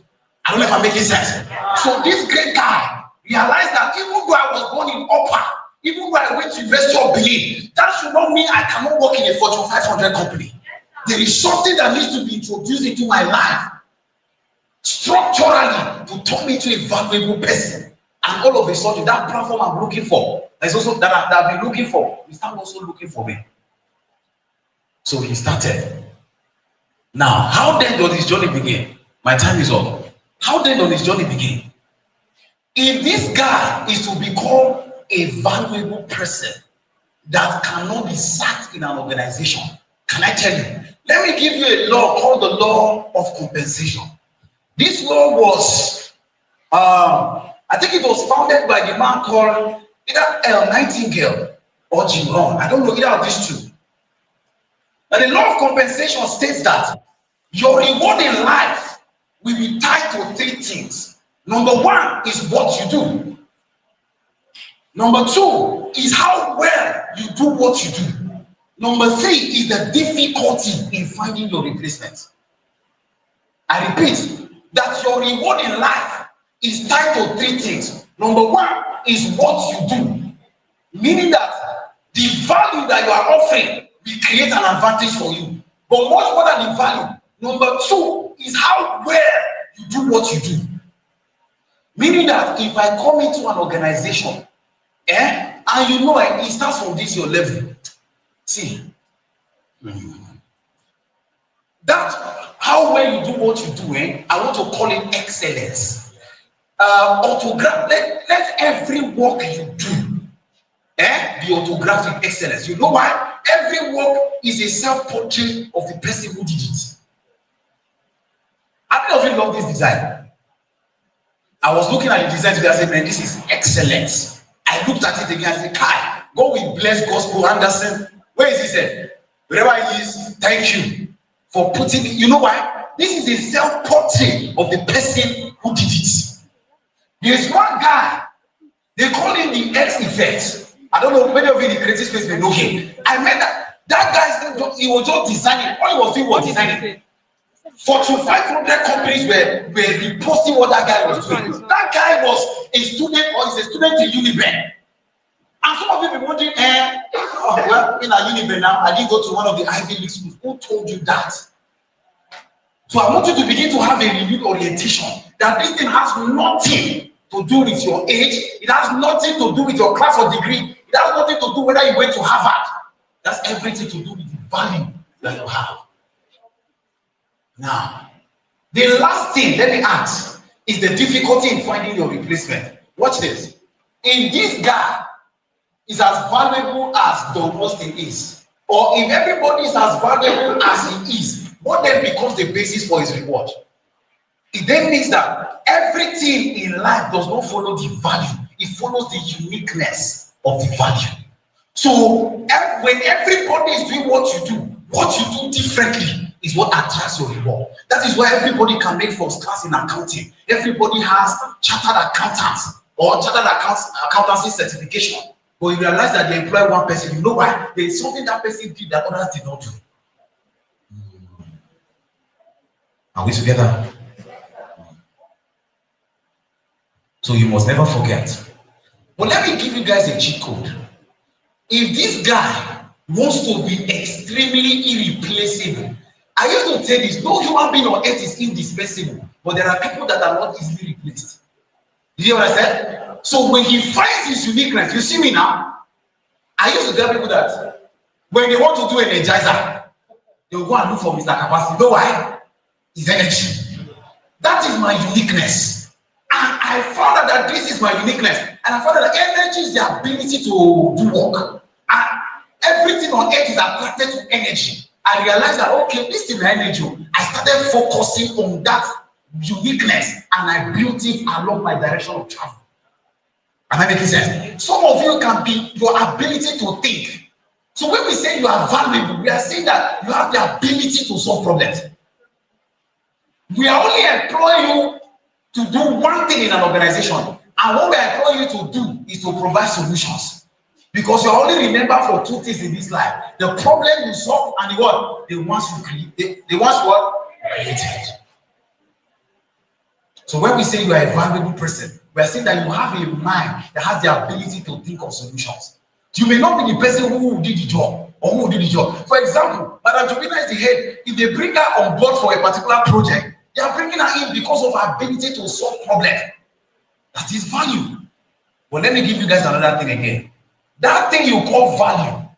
I don't know if I'm making sense. So this great guy realized that even though I was born in Upper, even though I went to University of Benin, that should not mean I cannot work in a Fortune 500 company. There is something that needs to be introduced into my life structurally to turn me into a valuable person. And all of a sudden, that platform I'm looking for, there's also that I've been looking for, he started also looking for me. So he started. Now, how then does his journey begin? My time is up. How then does his journey begin? If this guy is to become a valuable person that cannot be sacked in an organization, can I tell you? Let me give you a law called the law of compensation. This law was, I think it was founded by the man called either L. Nightingale or Jim Rohn. I don't know either of these two. But the law of compensation states that your reward in life will be tied to three things. Number one is what you do. Number two is how well you do what you do. Number three is the difficulty in finding your replacement. I repeat, that your reward in life is tied to three things. Number one is what you do, meaning that the value that you are offering will create an advantage for you. But much more than the value, number two is how well you do what you do. Meaning that if I come into an organization, and you know it starts from this your level. See, that how well you do what you do, I want to call it excellence. Autograph. Let every work you do be autographed with excellence. You know why? Every work is a self-portrait of the person who did it. How many of you love this design? I was looking at the design today. I said, man, this is excellent. I looked at it again. I said, Kai, God will bless Gospel Anderson. Where is he said? Wherever he is, thank you for putting it. You know why? this is a self-portrait of the person who did it. There's one guy, they call him the X effect. I don't know, many of you in the creative space may know him. I met that guy, he was just designing, all he was doing was designing. Fortune 500 companies were reposting what that guy was doing. That guy was a student or is a student in Uniben. And some of you be wondering, well, in a Uniben now, I didn't go to one of the Ivy League schools. Who told you that? So I want you to begin to have a renewed orientation that this thing has nothing to do with your age. It has nothing to do with your class or degree. It has nothing to do whether you went to Harvard. That's everything to do with the value that you have. Now, the last thing, let me ask, is the difficulty in finding your replacement. Watch this. If this guy is as valuable as the Austin is, or if everybody is as valuable as he is, what then becomes the basis for his reward? It then means that everything in life does not follow the value, it follows the uniqueness of the value. So when everybody is doing what you do differently is what attracts your reward. That is why everybody can make first class in accounting. Everybody has chartered accountants or chartered accountancy certification. But you realize that they employ one person, you know why? There is something that person did that others did not do. Are we together? So you must never forget. But let me give you guys a cheat code. If this guy wants to be extremely irreplaceable, I used to say this, no human being on earth is indispensable, but there are people that are not easily replaced. You hear what I said? So when he finds his uniqueness, you see me now, I used to tell people that when they want to do an energizer, they will go and look for Mr. Capacity. You know why? His energy. That is my uniqueness. And I found out that this is my uniqueness. And I found out that energy is the ability to do work. And everything on earth is attracted to energy. I realized that, okay, this is my energy. I started focusing on that uniqueness and I built it along my direction of travel. Am I making sense? Some of you can be your ability to think. So when we say you are valuable, we are saying that you have the ability to solve problems. We are only employing you to do one thing in an organization. And what we employ you to do is to provide solutions. Because you only remember for two things in this life: the problem you solve and the what? The ones you create, the ones what? Created. So when we say you are a valuable person, we are saying that you have a mind that has the ability to think of solutions. You may not be the person who did the job or who did the job. For example, Madam Jovina is the head. If they bring her on board for a particular project, they are bringing her in because of her ability to solve problems. That is value. But let me give you guys another thing again. That thing you call value,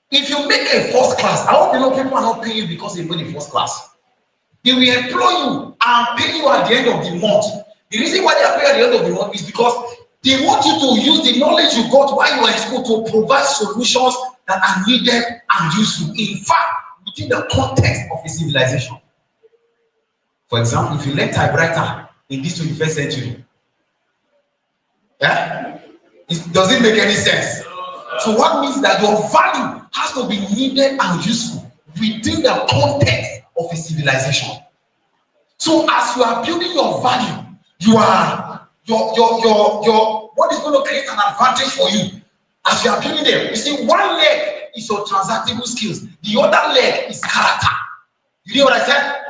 if you make a first class, I hope you know people are not paying you because they made a first class. They will employ you and pay you at the end of the month. The reason why they are paying at the end of the month is because they want you to use the knowledge you got while you were in school to provide solutions that are needed and useful. In fact, within the context of a civilization. For example, if you learn typewriter in this 21st century, does it make any sense? So what means that your value has to be needed and useful within the context of a civilization. So as you are building your value, you are what is going to create an advantage for you as you are building them. You see, one leg is your transactable skills, the other leg is character. You hear what I said?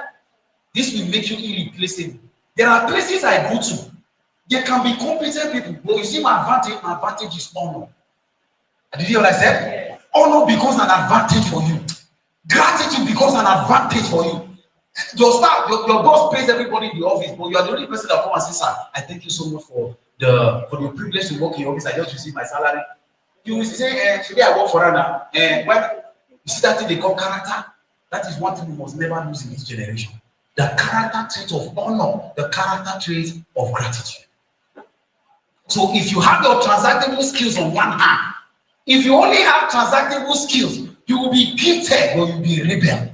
This will make you irreplaceable. There are places I go to, there can be competent people, but you see my advantage is honor. Did you hear what I said? Honor becomes an advantage for you. Gratitude becomes an advantage for you. Your staff, your boss pays everybody in the office, but you are the only person that comes and says, "Sir, I thank you so much for the privilege to work in your office. I just received my salary." You will say, "Today I work for Anna." When you see that thing they call character, that is one thing we must never lose in this generation. The character trait of honor, the character trait of gratitude. So if you have your transactable skills on one hand, if you only have transactable skills, you will be gifted, but you will be a rebel.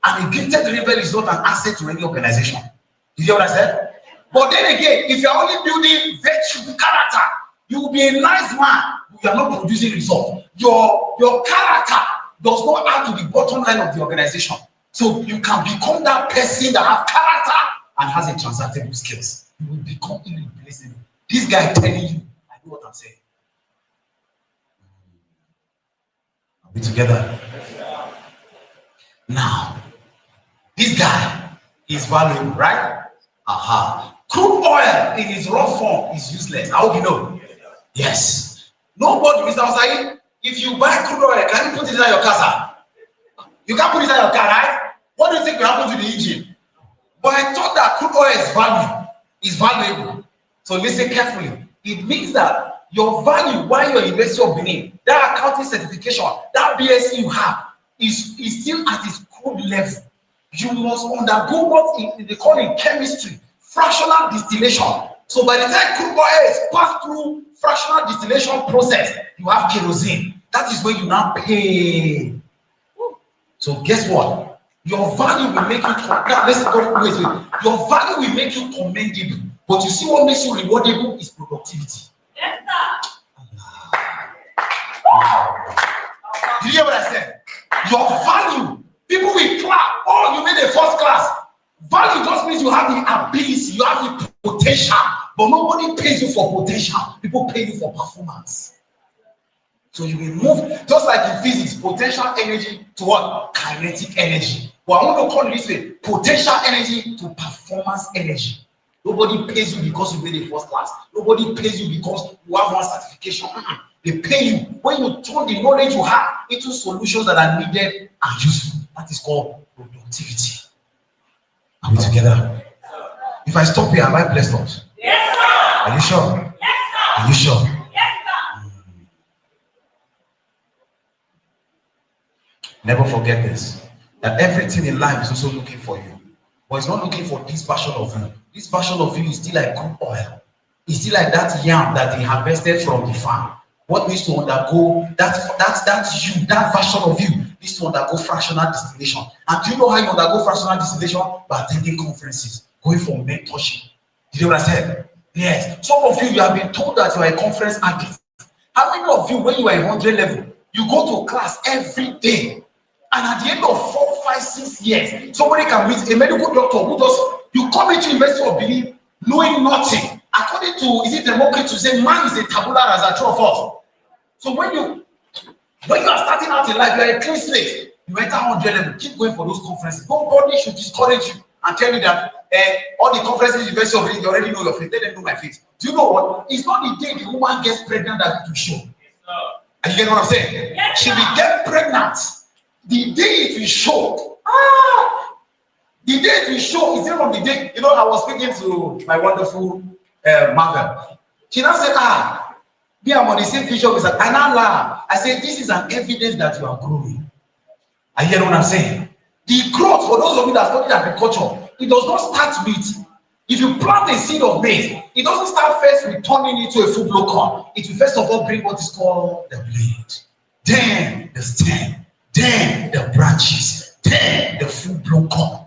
And a gifted rebel is not an asset to any organization. You hear what I said? But then again, if you are only building virtue, character, you will be a nice man, but you are not producing results. Your character does not add to the bottom line of the organization. So you can become that person that has character and has a transactable skills. You will become irreplaceable. This guy telling you, I know what I'm saying. Are we together? Now, this guy is valuable, right? Crude oil in its raw form is useless. I hope you know. Yes. Nobody, Mr. Osai, if you buy crude oil, can you put it in your car, sir? You can't put it in your car, right? What do you think will happen to the engine? But I thought that crude oil is valuable. So listen carefully. It means that your value while you're in University of Benin, that accounting certification, that BSc you have is still at its crude level. You must undergo what they call in chemistry fractional distillation. So by the time crude oil is passed through fractional distillation process, you have kerosene. That is where you now pay. So guess what? Your value will make you your value will make you commendable. But you see what makes you rewardable is productivity. Yes, Did you hear what I said? Your value, people will clap. Oh, you made a first class. Value just means you have the ability, you have the potential, but nobody pays you for potential. People pay you for performance. So you will move, just like in physics, potential energy to what? Kinetic energy. But I want to call it this way, potential energy to performance energy. Nobody pays you because you made a first class. Nobody pays you because you have one certification. They pay you when you turn the knowledge you have into solutions that are needed and useful. That is called productivity. Are we together? If I stop here, am I blessed us? Yes, sir. Are you sure? Yes, sir. Are you sure? Yes, sir. Never forget this, that everything in life is also looking for you. But it's not looking for this version of you. This version of you is still like crude oil. It's still like that yam that they harvested from the farm. What needs to undergo, that's you, that version of you needs to undergo fractional distillation. And do you know how you undergo fractional distillation? By attending conferences, going for mentorship. Did you know what I said? Yes. Some of you have been told that you are a conference addict. How many of you, when you are in 100 level, you go to class every day? And at the end of 4, 5, 6 years, somebody can meet a medical doctor who does, you come into University of Benin knowing nothing. According to, is it democracy to say man is a tabula rasa, true of us? So when you are starting out in life, you are a clean slate. You enter 100 level, keep going for those conferences. Nobody should discourage you and tell you that all the conferences in University of Benin, you already know your face. Let them know my face. Do you know what? It's not the day the woman gets pregnant that it will show. Are you getting what I'm saying? Yes, she will get pregnant. The day it will show. The day it will show is from the day. You know, I was speaking to my wonderful mother. She now said, me, I'm on the same vision with her. I now laugh. I say, this is an evidence that you are growing. Are you hearing what I'm saying? The growth, for those of you that studied agriculture, it does not start with, if you plant a seed of maize, it doesn't start first with turning into a full-blown corn. It will first of all bring what is called the blade, then the stem, then the branches, then the full-blown corn.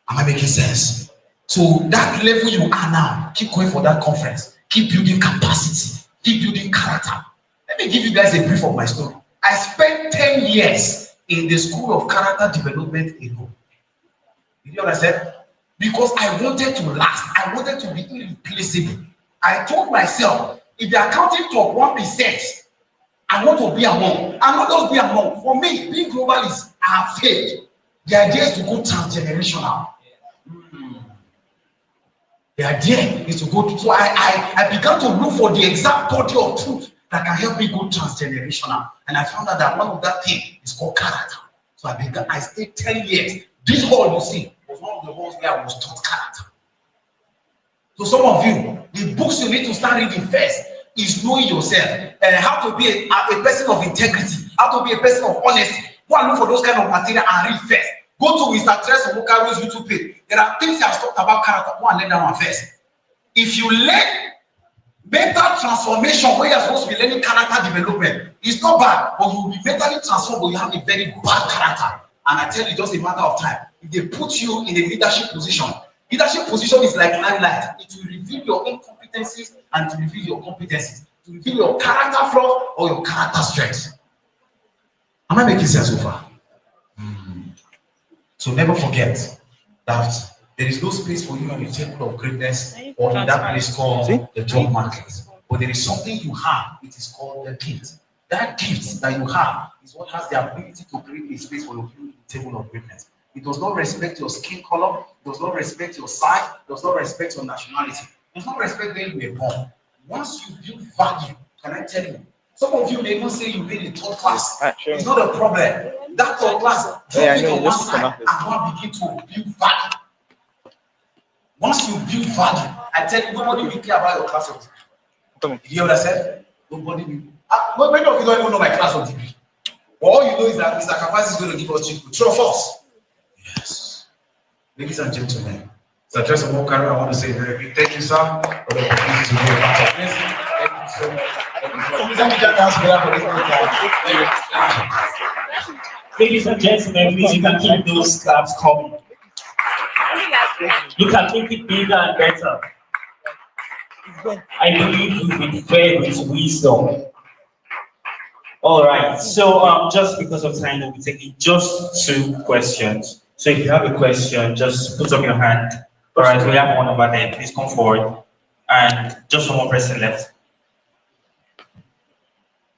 Am I making sense? So that level you are now, keep going for that conference. Keep building capacity. Keep building character. Let me give you guys a brief of my story. I spent 10 years in the school of character development alone. You know what I said? Because I wanted to last. I wanted to be irreplaceable. I told myself, if the accounting top 1%, I want to be among. I'm not just be among. For me, being global is I have failed. The idea is to go transgenerational. The idea is to go to, so I began to look for the exact body of truth that can help me go transgenerational. And I found out that one of that thing is called character. So I stayed 10 years. This hall you see was one of the halls where I was taught character. So some of you, the books you need to start reading first is knowing yourself and how to be a person of integrity, how to be a person of honesty. Go and look for those kind of material and read first. Go to Mr. Tres Omokaro's YouTube page. There are things he has talked about character. Go and learn that one first. If you learn mental transformation where you're supposed to be learning character development, it's not bad, but you will be mentally transformed, but you have a very bad character. And I tell you, just a matter of time. If they put you in a leadership position is like limelight. It will reveal your incompetencies and to reveal your competencies, to reveal your character flaws or your character strengths. Am I making sense so far? So never forget that there is no space for you on the table of greatness or in that place called the job market. But there is something you have, it is called the gift. That gift that you have is what has the ability to create a space for you on the table of greatness. It does not respect your skin color, it does not respect your size, it does not respect your nationality, it does not respect where you were born. Once you build value, can I tell you? Some of you may even say you made a third class. It's not a problem. That third class, drop it on one side and now begin to build value. Once you build value, I tell you, nobody will care about your class of degree. You hear what I said? Nobody will. Many of you don't even know my class of degree. All you know is that Mr. Kapasi is going to give us treatment. True of us. Yes. Ladies and gentlemen, it's a dress of more career. I want to say very big thank you, sir, for the opportunity to be a part of this. Thank you so much. Ladies and gentlemen, please, you can keep those claps coming. You can make it bigger and better. I believe you've been fed with wisdom. All right, so just because of time, we'll be taking just 2 questions. So if you have a question, just put up your hand. All right, we have one over there. Please come forward. And just one more person left.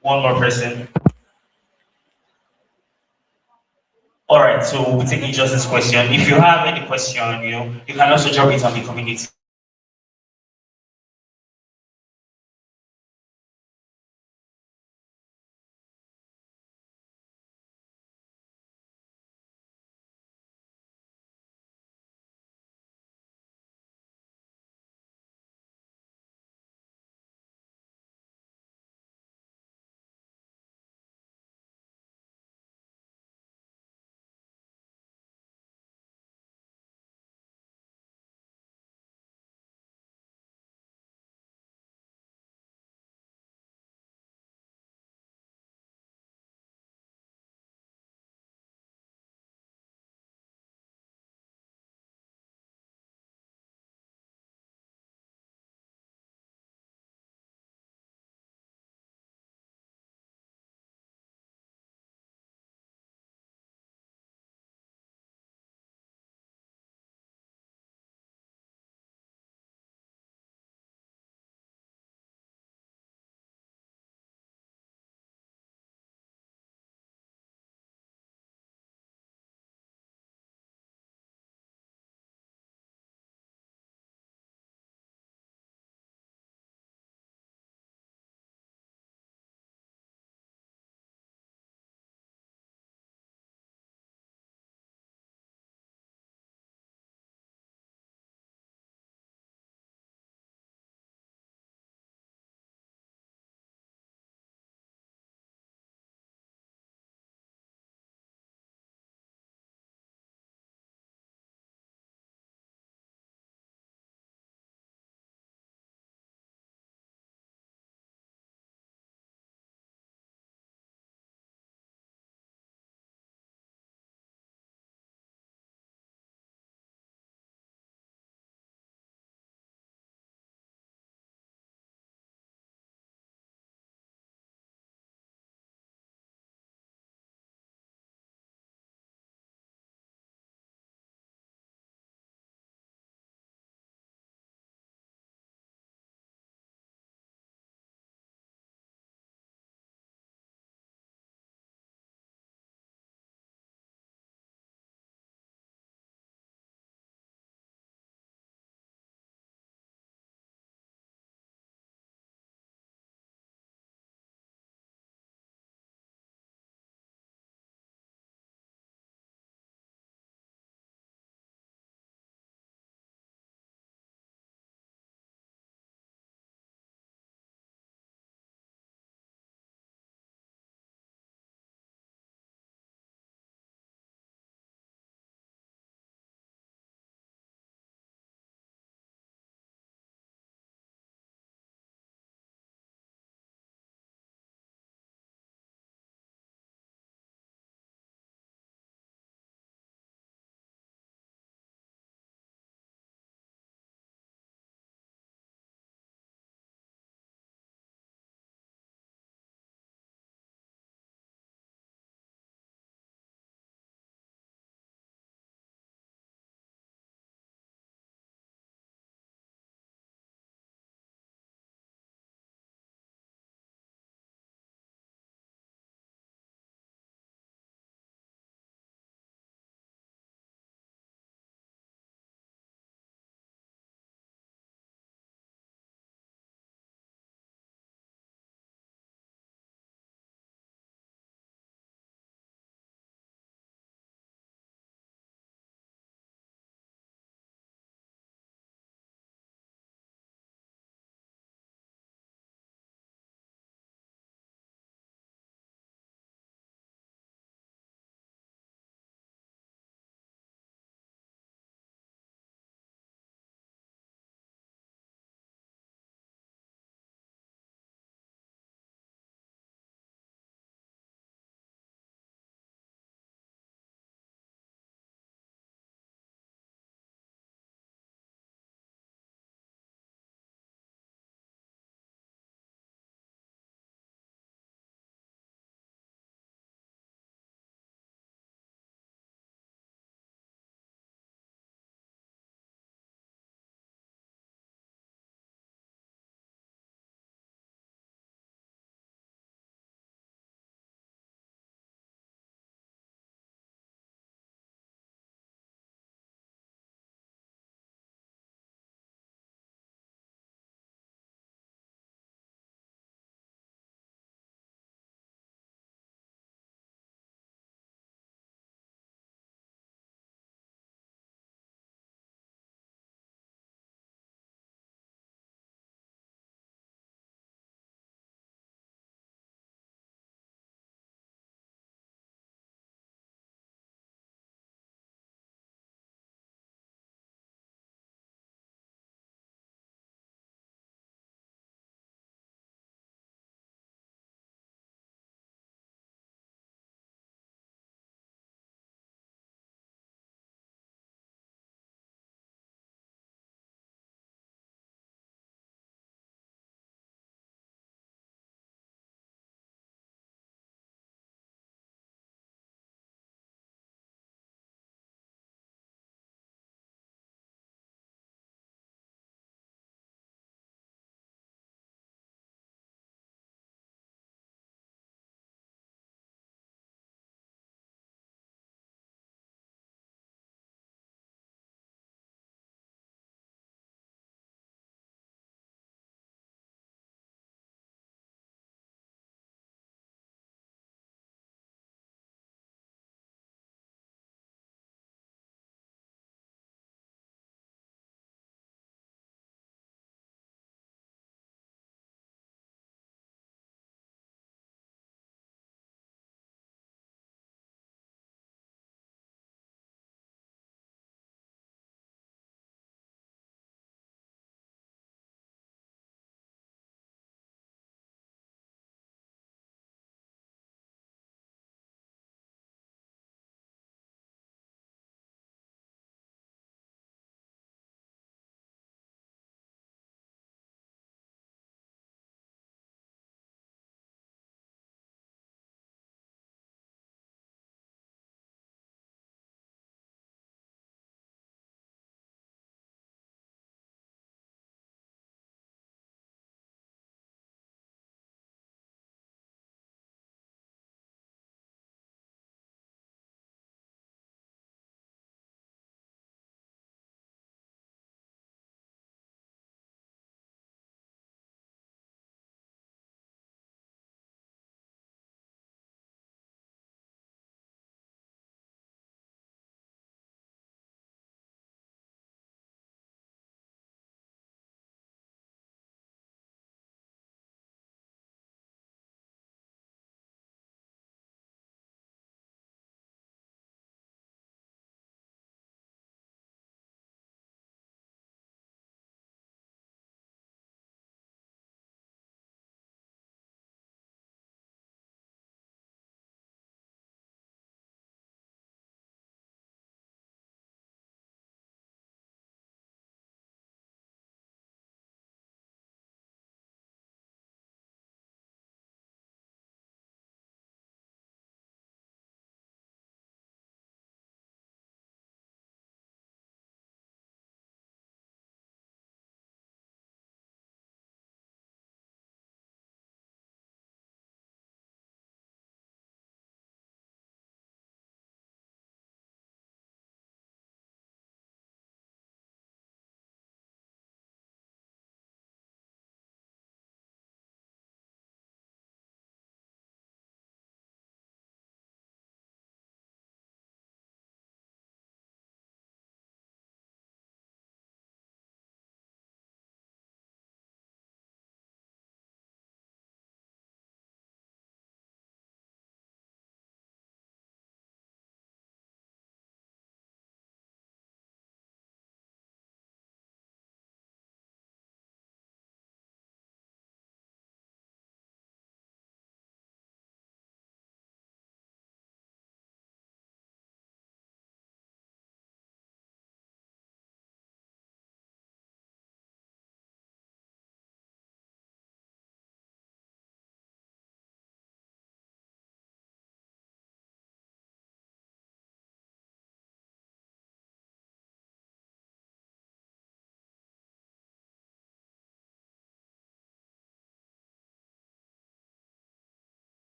One more person. All right, so we'll be taking just this question. If you have any question, you can also drop it on the community